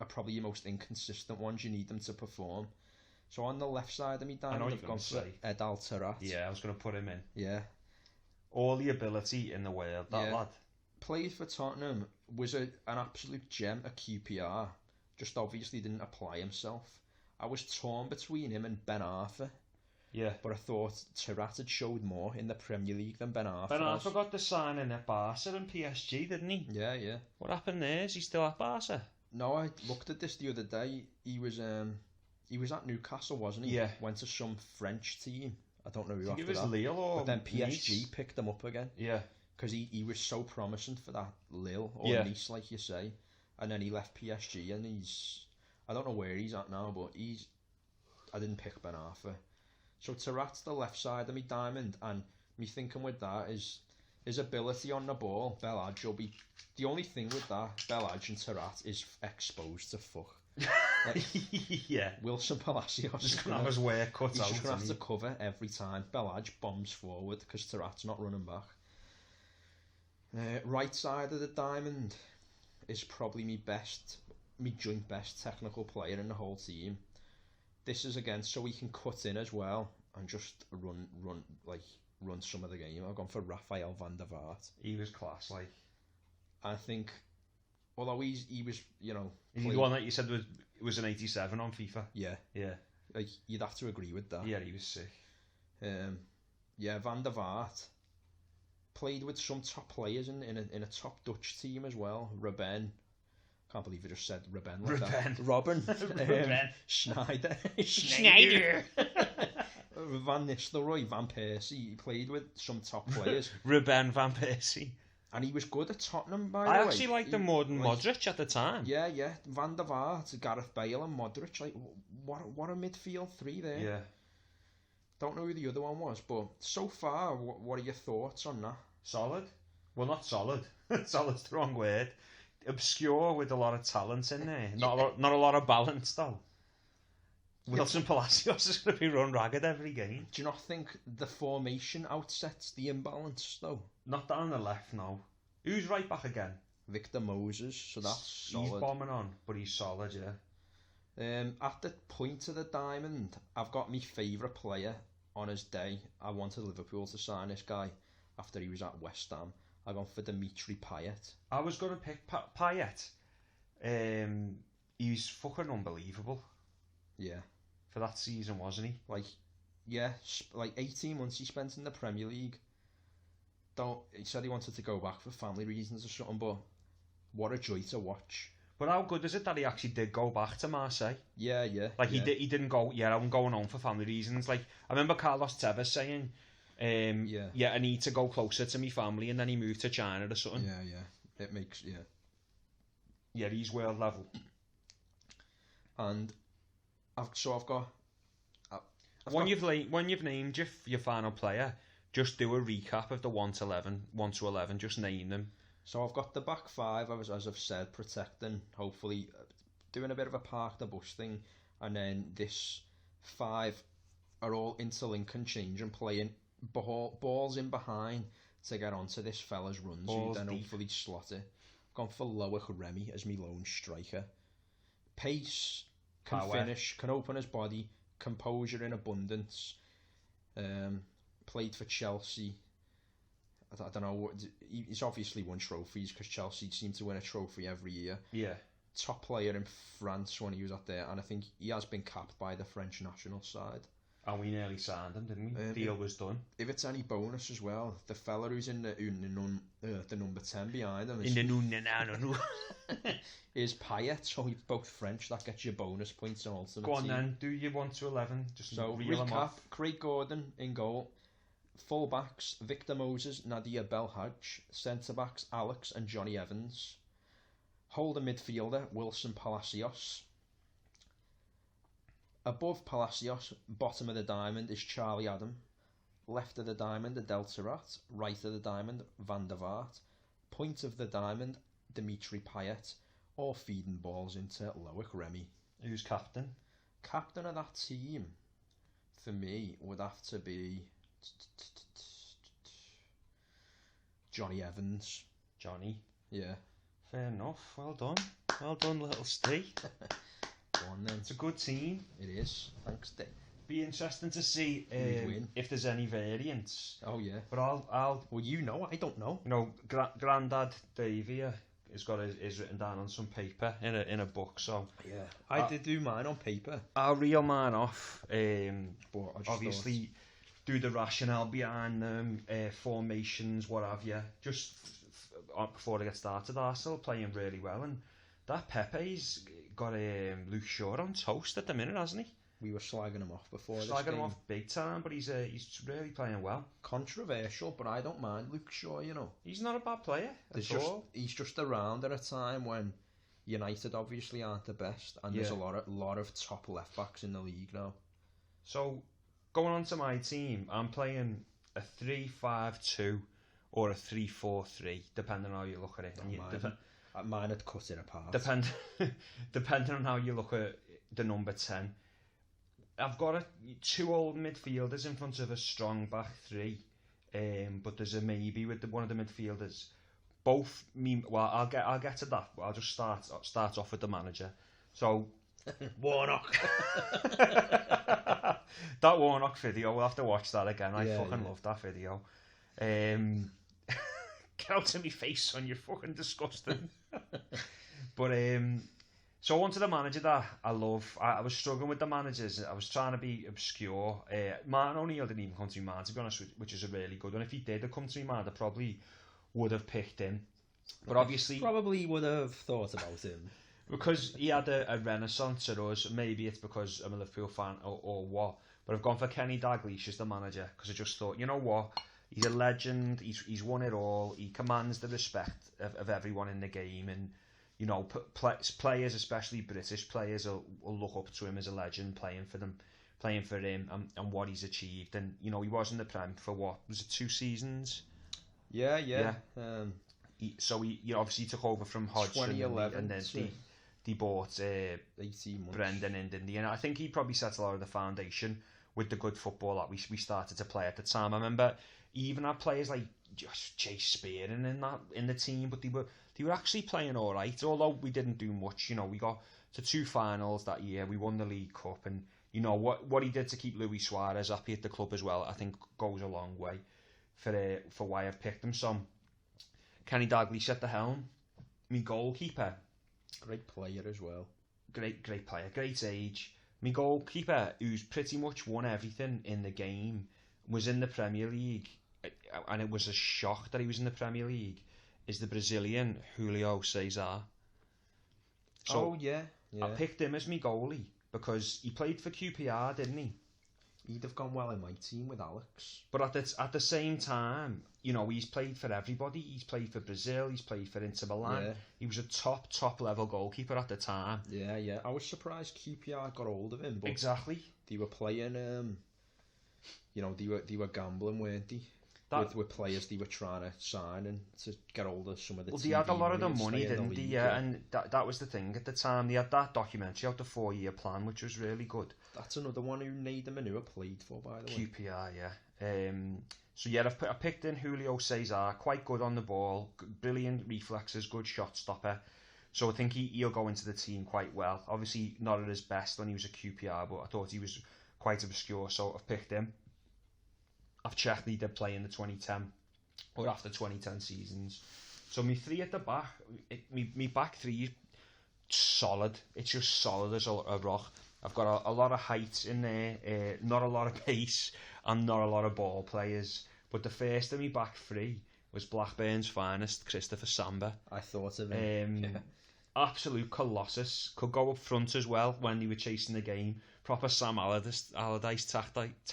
are probably your most inconsistent ones. You need them to perform. So on the left side of me diamond, I've gone for Ed Altarat. Yeah, I was going to put him in. Yeah. All the ability in the world, that lad. Played for Tottenham, was an absolute gem at QPR. Just obviously didn't apply himself. I was torn between him and Ben Arthur. Yeah. But I thought Tarat had showed more in the Premier League than Ben Arthur. Ben Arthur got the signing at Barca and PSG, didn't he? Yeah. What happened there? Is he still at Barca? No, I looked at this the other day. He was at Newcastle, wasn't he? Yeah. Went to some French team. I don't know who I think after it was that. Lille or but then PSG Nice. picked him up again. Yeah. Because he was so promising for that Lille or Nice, like you say. And then he left PSG and I don't know where he's at now, but I didn't pick Ben Arthur. So Tarat's the left side of me diamond, and me thinking with that is his ability on the ball. Belhaj will be... The only thing with that, Belhaj and Tarat, is exposed to fuck. Like, yeah. Wilson Palacios Just going to have his work cut he's out. just going to have to cover every time. Belhaj bombs forward because Tarat's not running back. Right side of the diamond is probably me joint best technical player in the whole team. This is again so he can cut in as well and just run some of the game. I've gone for Rafael van der Vaart. He was class, like. I think, although he was, you know, He's the one that you said was an 87 on FIFA. Yeah. Like you'd have to agree with that. Yeah, he was sick. Van der Vaart played with some top players in a top Dutch team as well. Ruben. Can't believe I just said Ruben like that. Robin. Schneider. Van Nistelrooy, Van Persie. He played with some top players. Ruben Van Persie. And he was good at Tottenham, by the way. I actually liked him more than Modric at the time. Yeah. Van der Vaart, Gareth Bale and Modric. Like, what a midfield three there. Yeah. Don't know who the other one was, but so far, what are your thoughts on that? Solid. Well, not solid. Solid's the wrong word. Obscure with a lot of talent in there. Not a lot of balance though. Wilson Palacios is going to be run ragged every game. Do you not think the formation outsets the imbalance though? Not down the left, no. Who's right back again? Victor Moses, so that's solid. He's bombing on, but he's solid, yeah. At the point of the diamond, I've got my favourite player on his day. I wanted Liverpool to sign this guy after he was at West Ham. I gone for Dimitri Payet. I was going to pick Payet. He's fucking unbelievable. Yeah. For that season, wasn't he? Like 18 months he spent in the Premier League. He said he wanted to go back for family reasons or something, but what a joy to watch. But how good is it that he actually did go back to Marseille? Yeah. He didn't go, I'm going home for family reasons. Like, I remember Carlos Tevez saying, I need to go closer to my family, and then he moved to China or something. Yeah. It makes, Yeah, he's world level. And I've got... When you've named your final player, just do a recap of the 1 to 11, just name them. So I've got the back five, as I've said, protecting, hopefully doing a bit of a park the bus thing, and then this five are all interlinking, changing, playing balls in behind to get onto this fella's runs, who then hopefully slot it. I've gone for Loic Remy as my lone striker. Pace, can finish, can open his body, composure in abundance. Played for Chelsea. I don't know. He's obviously won trophies because Chelsea seem to win a trophy every year. Yeah. Top player in France when he was out there, and I think he has been capped by the French national side. And we nearly signed him, didn't we? Deal was done. If it's any bonus as well, the fella who's in the number 10 behind him is Payet, so he's both French. That gets you bonus points on Ultimate Go on Team. then, do your 1 to 11. Just so reel them recap: off. Craig Gordon in goal. Full backs: Victor Moses, Nadia Belhaj. Centre backs: Alex and Johnny Evans. Holder midfielder: Wilson Palacios. Above Palacios, bottom of the diamond, is Charlie Adam. Left of the diamond, Adelterat. Right of the diamond, Van der Vaart. Point of the diamond, Dimitri Payet. All feeding balls into Loic Remy. Who's captain? Captain of that team, for me, would have to be Johnny Evans. Johnny? Yeah. Fair enough. Well done, little Steve. Go on then. It's a good team. It is. Thanks, Dave. Be interesting to see if there's any variants. Oh yeah. But I'll. Well, I don't know. You know, Grandad Dave here has got his written down on some paper in a book. So yeah, I did do mine on paper. I'll reel mine off. But I just obviously, do the rationale behind them, formations, what have you. Just before they get started, Arsenal playing really well, and that Pepe's got Luke Shaw on toast at the minute, hasn't he? We were slagging him off before. Slagging him off big time, but he's really playing well. Controversial, but I don't mind Luke Shaw. You know, he's not a bad player at all. He's just around at a time when United obviously aren't the best, and there's a lot of top left backs in the league now. So going on to my team, I'm playing a 3-5-2 or a 3-4-3, depending on how you look at it. Mine had cut it apart. Depending on how you look at the number 10. I've got two old midfielders in front of a strong back three, but there's a maybe with one of the midfielders. I'll get to that. But I'll just start off with the manager. So Warnock. That Warnock video, we'll have to watch that again. I fucking love that video. Get out of my face, son, you're fucking disgusting. But so on to the manager that I love. I was struggling with the managers. I was trying to be obscure. Martin O'Neill didn't even come to my mind, to be honest, which is a really good one. If he did come to my mind, I probably would have picked him. But obviously, probably would have thought about him because he had a renaissance at us. Maybe it's because I'm a Liverpool fan or what. But I've gone for Kenny Dalglish as the manager because I just thought, you know what, he's a legend. He's won it all. He commands the respect of everyone in the game, and you know, players, especially British players, will look up to him as a legend playing for them. playing for him and what he's achieved. And you know, he was in the Prem for what was it, 2 seasons? Yeah. He obviously took over from Hodgson 2011 and then they bought 18 months. Brendan in, didn't he? And I think he probably set a lot of the foundation with the good football that we started to play at the time. I remember he even had players like just Jay Spearing in the team, but they were actually playing all right. Although we didn't do much, you know, we got to 2 finals that year. We won the League Cup, and you know what he did to keep Luis Suarez happy at the club as well, I think goes a long way for why I've picked him. So Kenny Dalglish at the helm, me goalkeeper. Great player as well. Great player, great age. My goalkeeper, who's pretty much won everything in the game, was in the Premier League, and it was a shock that he was in the Premier League, is the Brazilian Julio Cesar. So I picked him as my goalie because he played for QPR, didn't he? He'd have gone well in my team with Alex. But at the same time, you know, he's played for everybody. He's played for Brazil. He's played for Inter Milan. Yeah. He was a top level goalkeeper at the time. Yeah. I was surprised QPR got hold of him. But exactly. They were playing. You know, they were gambling, weren't they? With players they were trying to sign and to get hold of some of the. Well, they had a lot of the money, didn't they? Yeah, and that was the thing at the time. They had that documentary out, the 4-year plan, which was really good. That's another one who Nathan Manua played for, by the way. QPR, yeah. So yeah, I picked in Julio Cesar, quite good on the ball, brilliant reflexes, good shot stopper. So I think he'll go into the team quite well. Obviously not at his best when he was at QPR, but I thought he was quite obscure, so I've picked him. I've checked he did play in the 2010 or after 2010 seasons. So me 3 at the back, me back 3 solid. It's just solid as a rock. I've got a lot of height in there, not a lot of pace, and not a lot of ball players. But the first of me back 3 was Blackburn's finest, Christopher Samba. I thought of him. Absolute colossus. Could go up front as well when they were chasing the game. Proper Sam Allardyce tactics.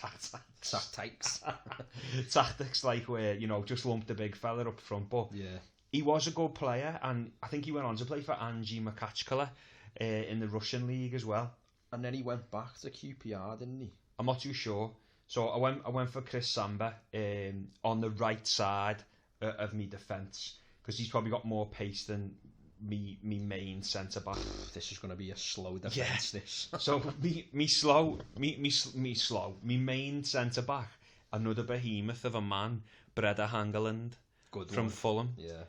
Tactics like where, you know, just lump the big fella up front. But yeah, he was a good player, and I think he went on to play for Angie Makachkala in the Russian league as well. And then he went back to QPR, didn't he? I'm not too sure. So I went for Chris Samba on the right side of me defence, because he's probably got more pace than me main centre back. This is going to be a slow defence. This. So me main centre back, another behemoth of a man, Breda Hangeland from Fulham. Yeah.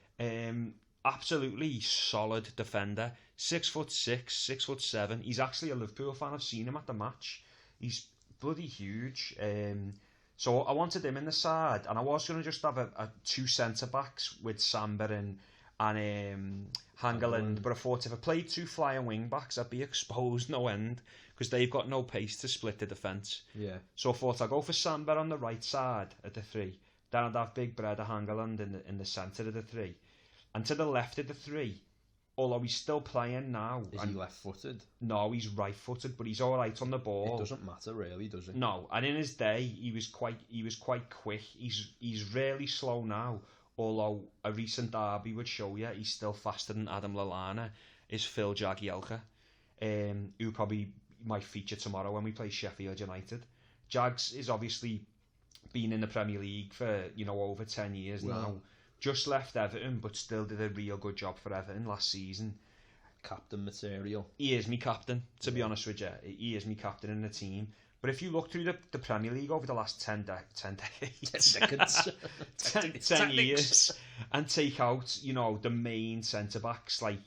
Absolutely solid defender. 6'6", 6'7". He's actually a Liverpool fan. I've seen him at the match. He's bloody huge. So I wanted him in the side, and I was going to just have a 2 centre backs with Samba and Hangeland, but I thought if I played 2 flying wing backs, I'd be exposed no end, because they've got no pace to split the defence. Yeah. So I thought I'd go for Samba on the right side of the 3, then I'd have big Breda Hangeland in the centre of the 3, and to the left of the 3, although he's still playing now. Is he left-footed? No, he's right-footed, but he's all right on the ball. It doesn't matter really, does it? No, and in his day, he was quite quick. He's really slow now. Although a recent derby would show you he's still faster than Adam Lallana, is Phil Jagielka, who probably might feature tomorrow when we play Sheffield United. Jags is obviously been in the Premier League for, you know, over 10 years now. Just left Everton, but still did a real good job for Everton last season. Captain material. He is me captain, to be honest with you. He is me captain in the team. But if you look through the Premier League over the last 10 decades, 10 years, and take out, you know, the main centre-backs, like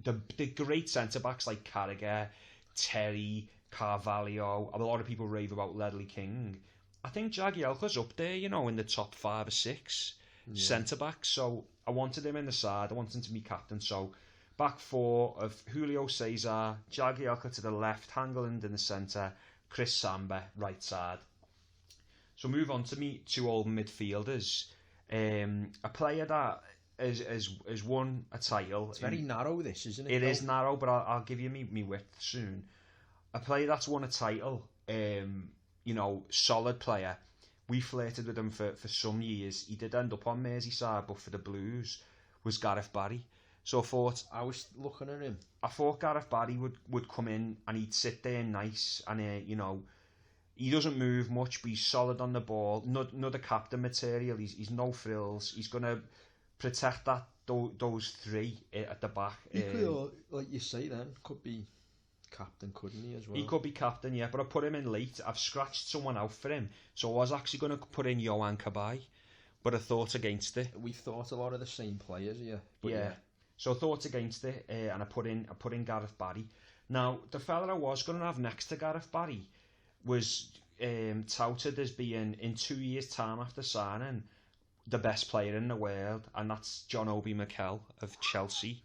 the great centre-backs like Carragher, Terry, Carvalho, a lot of people rave about Ledley King. I think Jagielka's up there, you know, in the top 5 or 6 centre-backs. So I wanted him in the side. I wanted him to be captain. So back 4 of Julio Cesar, Jagielka to the left, Hangeland in the centre, Chris Samba, right side. So move on to me 2 old midfielders. A player that has won a title. It's very narrow, this, isn't it? It is narrow, but I'll give you me width soon. A player that's won a title, you know, solid player. We flirted with him for some years. He did end up on Merseyside, but for the Blues, was Gareth Barry. So I was looking at him. I thought Gareth Barry would come in and he'd sit there nice and, you know, He doesn't move much, but he's solid on the ball. Not the captain material. He's no frills. He's going to protect those three at the back. He could, like you say then, could be captain, couldn't he, as well? He could be captain, yeah, but I put him in late. I've scratched someone out for him. So I was actually going to put in Yohan Cabaye, but I thought against it. We've thought a lot of the same players, yeah. Yeah. So I thought against it, and I put in Gareth Barry. Now, the fella I was going to have next to Gareth Barry was touted as being, in 2 years' time after signing, the best player in the world, and that's John Obi Mikel of Chelsea.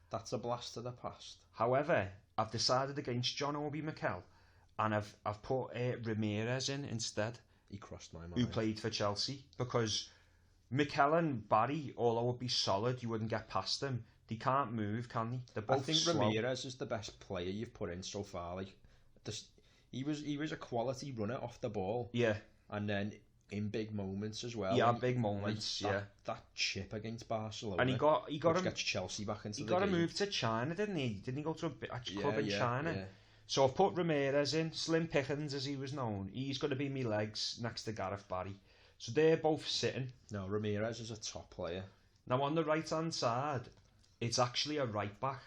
That's a blast to the past. However, I've decided against John Obi Mikel, and I've put Ramirez in instead. He crossed my mind. Who played for Chelsea, because Mikel and Barry, although would be solid, you wouldn't get past them. They can't move, can they? They're both I think slow. Ramirez is the best player you've put in so far. Like, he was a quality runner off the ball. Yeah. And then in big moments as well. Yeah, big moments. Like yeah. That chip against Barcelona. And he got him, gets Chelsea back into the game. He got a move to China, didn't he? Didn't he go to a club in China? Yeah. So I've put Ramirez in, Slim Pickens as he was known. He's going to be me legs next to Gareth Barry. So they're both sitting. No, Ramirez is a top player. Now on the right hand side, it's actually a right back,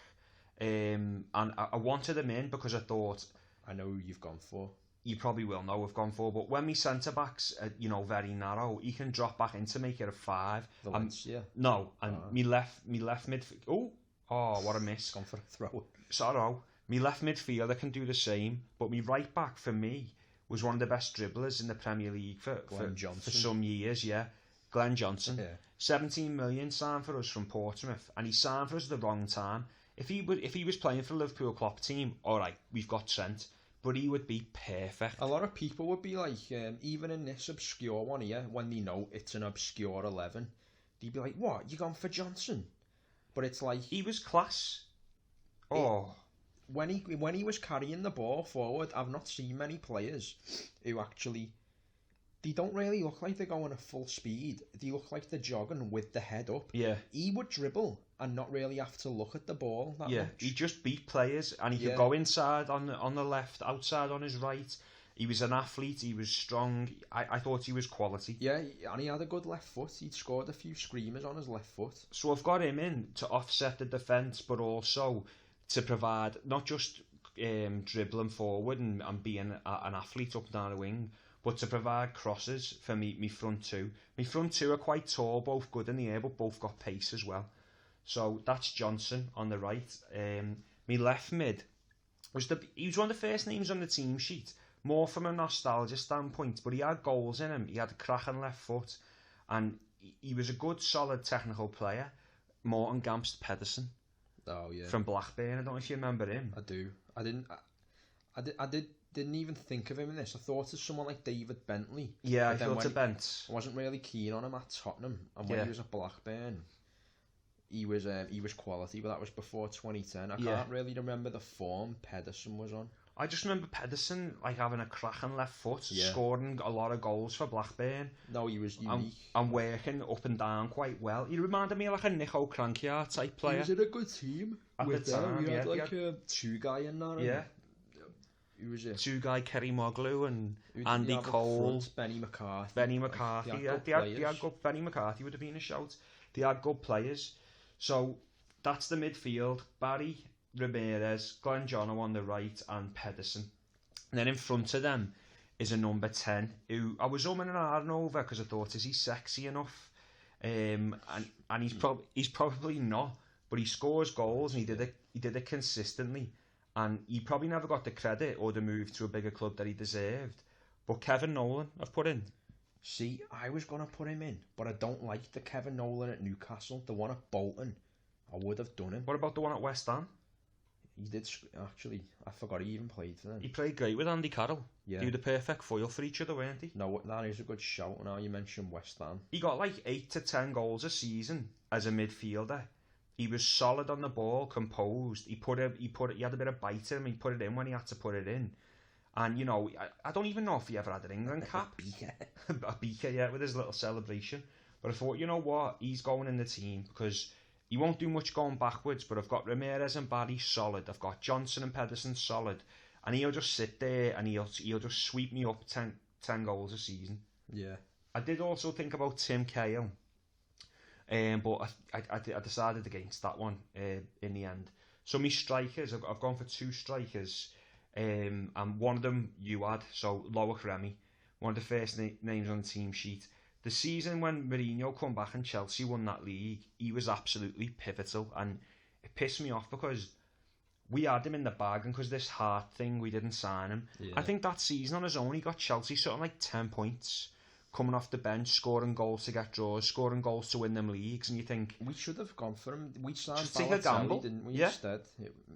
and I wanted him in because I thought, I know who you've gone for. You probably will know we've gone for, but when me centre backs are, very narrow, he can drop back in to make it a 5. Valencia. No, and me left midfield. Oh, what a miss! Gone for a throw. Sorry, me left midfielder can do the same, but me right back for me was one of the best dribblers in the Premier League for some years. Yeah, Glenn Johnson. Yeah. 17 million signed for us from Portsmouth, and he signed for us at the wrong time. If he was playing for the Liverpool Klopp team, all right, we've got Trent, but he would be perfect. A lot of people would be like, even in this obscure one here, when they know it's an obscure 11, they'd be like, "What? You gone for Johnson?" But it's like he was class. Oh, when he was carrying the ball forward, I've not seen many players who actually. They don't really look like they're going at full speed. They look like they're jogging with the head up. Yeah. He would dribble and not really have to look at the ball that much. He just beat players, and he could go inside on the left, outside on his right. He was an athlete. He was strong. I thought he was quality. Yeah, and he had a good left foot. He'd scored a few screamers on his left foot. So I've got him in to offset the defence, but also to provide not just dribbling forward and being an athlete up down the wing, but to provide crosses for me front two. My front two are quite tall, both good in the air, but both got pace as well. So that's Johnson on the right. My left mid he was one of the first names on the team sheet, more from a nostalgia standpoint, but he had goals in him. He had a cracking left foot, and he was a good, solid technical player. Morten Gamst Pedersen. Oh yeah. From Blackburn. I don't know if you remember him. I do. I didn't even think of him in this. I thought of someone like David Bentley. Yeah, I thought of Bent. I wasn't really keen on him at Tottenham, and when he was at Blackburn, he was quality, but that was before 2010. I can't really remember the form Pedersen was on. I just remember Pedersen having a cracking left foot, scoring a lot of goals for Blackburn. No, he was unique. And working up and down quite well. He reminded me of like a Nico Crankier type player. He was in a good team. At the time, we had a two-guy in there. Yeah. Who was it? Two-guy Kerry Moglu and Andy Cole. Benny McCarthy. Benny McCarthy. They had good. Benny McCarthy would have been a shout. They had good players. So that's the midfield. Barry, Ramirez, Glenn Jono on the right, and Pedersen. And then in front of them is a number 10 who I was umming and ahhing over because I thought, is he sexy enough? And he's probably not, but he scores goals and he did it consistently, and he probably never got the credit or the move to a bigger club that he deserved. But Kevin Nolan I've put in. See, I was going to put him in, but I don't like the Kevin Nolan at Newcastle. The one at Bolton, I would have done him. What about the one at West Ham? He did, actually. I forgot he even played for them. He played great with Andy Carroll. Yeah. They were the perfect foil for each other, weren't they? No, that is a good shout now you mentioned West Ham. He got like 8 to 10 goals a season as a midfielder. He was solid on the ball, composed. He had a bit of bite in him. He put it in when he had to put it in. And, I don't even know if he ever had an England cap. A beaker, yeah, with his little celebration. But I thought, you know what? He's going in the team because he won't do much going backwards, but I've got Ramirez and Barry solid. I've got Johnson and Pedersen solid. and he'll just sit there and he'll just sweep me up 10 goals a season. Yeah. I did also think about Tim Cahill, but I decided against that one in the end. So my strikers, I've gone for 2 strikers, and one of them you had, so Loic Remy, one of the first names on the team sheet. The season when Mourinho come back and Chelsea won that league, he was absolutely pivotal, and it pissed me off because we had him in the bag, and because this Hart thing, we didn't sign him. Yeah. I think that season on his own, he got Chelsea something like 10 points, coming off the bench, scoring goals to get draws, scoring goals to win them leagues, and you think... We should have gone for him. We signed Should take a gamble, didn't we, yeah. instead?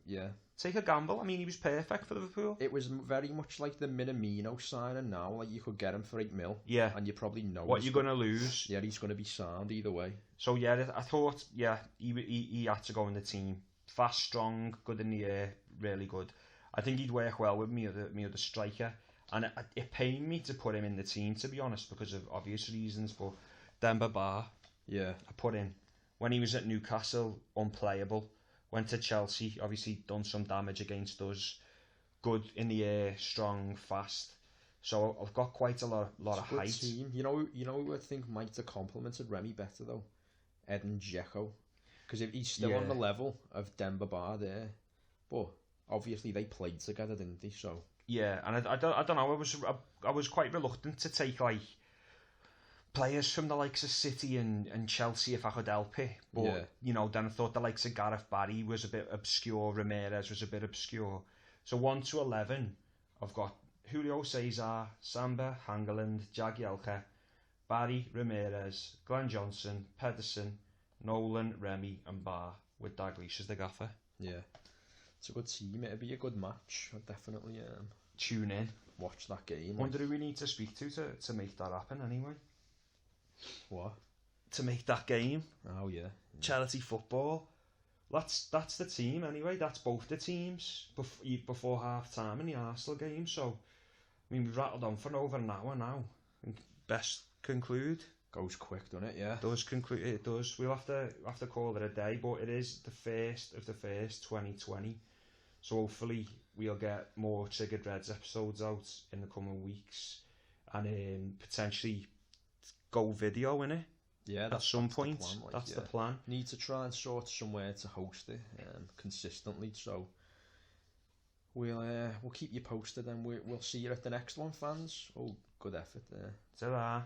Yeah. Take a gamble. I mean, he was perfect for Liverpool. It was very much like the Minamino signing now. Like, you could get him for 8 mil. Yeah. And you probably know what you're going to lose. Yeah, he's going to be sound either way. So, yeah, I thought, yeah, he had to go in the team. Fast, strong, good in the air, really good. I think he'd work well with me other striker. And it pained me to put him in the team, to be honest, because of obvious reasons. But Demba Ba, yeah, I put in. When he was at Newcastle, unplayable. Went to Chelsea, obviously done some damage against us. Good in the air, strong, fast. So I've got quite a lot of height. Team. You know who I think might have complemented Remy better though? Edin Dzeko. Because he's still on the level of Demba Ba there. But obviously they played together, didn't they? So yeah, and I don't know. I was quite reluctant to take like players from the likes of City and Chelsea if I could help it. But you know, then I thought the likes of Gareth Barry was a bit obscure. Ramirez was a bit obscure. So 1 to 11, I've got Julio Cesar, Samba, Hangeland, Jagielka, Barry, Ramirez, Glenn Johnson, Pedersen, Nolan, Remy, and Barr with Dalglish as the gaffer. Yeah. It's a good team. It'd be a good match. I'd definitely tune in, watch that game. Wonder who we need to speak to make that happen anyway. What? To make that game. Oh yeah. Charity football. That's the team anyway. That's both the teams before half time in the Arsenal game. So I mean, we've rattled on for over an hour now. And best conclude. Goes quick, doesn't it? Yeah. Does conclude. It does. We'll have to call it a day, but it is the first of the first 2020. So hopefully we'll get more Triggered Reds episodes out in the coming weeks, and potentially go video in it. Yeah, at some point. The plan, like, that's the plan. Need to try and sort somewhere to host it consistently. So we'll keep you posted, and we'll see you at the next one, fans. Oh, good effort there. Ta-ra.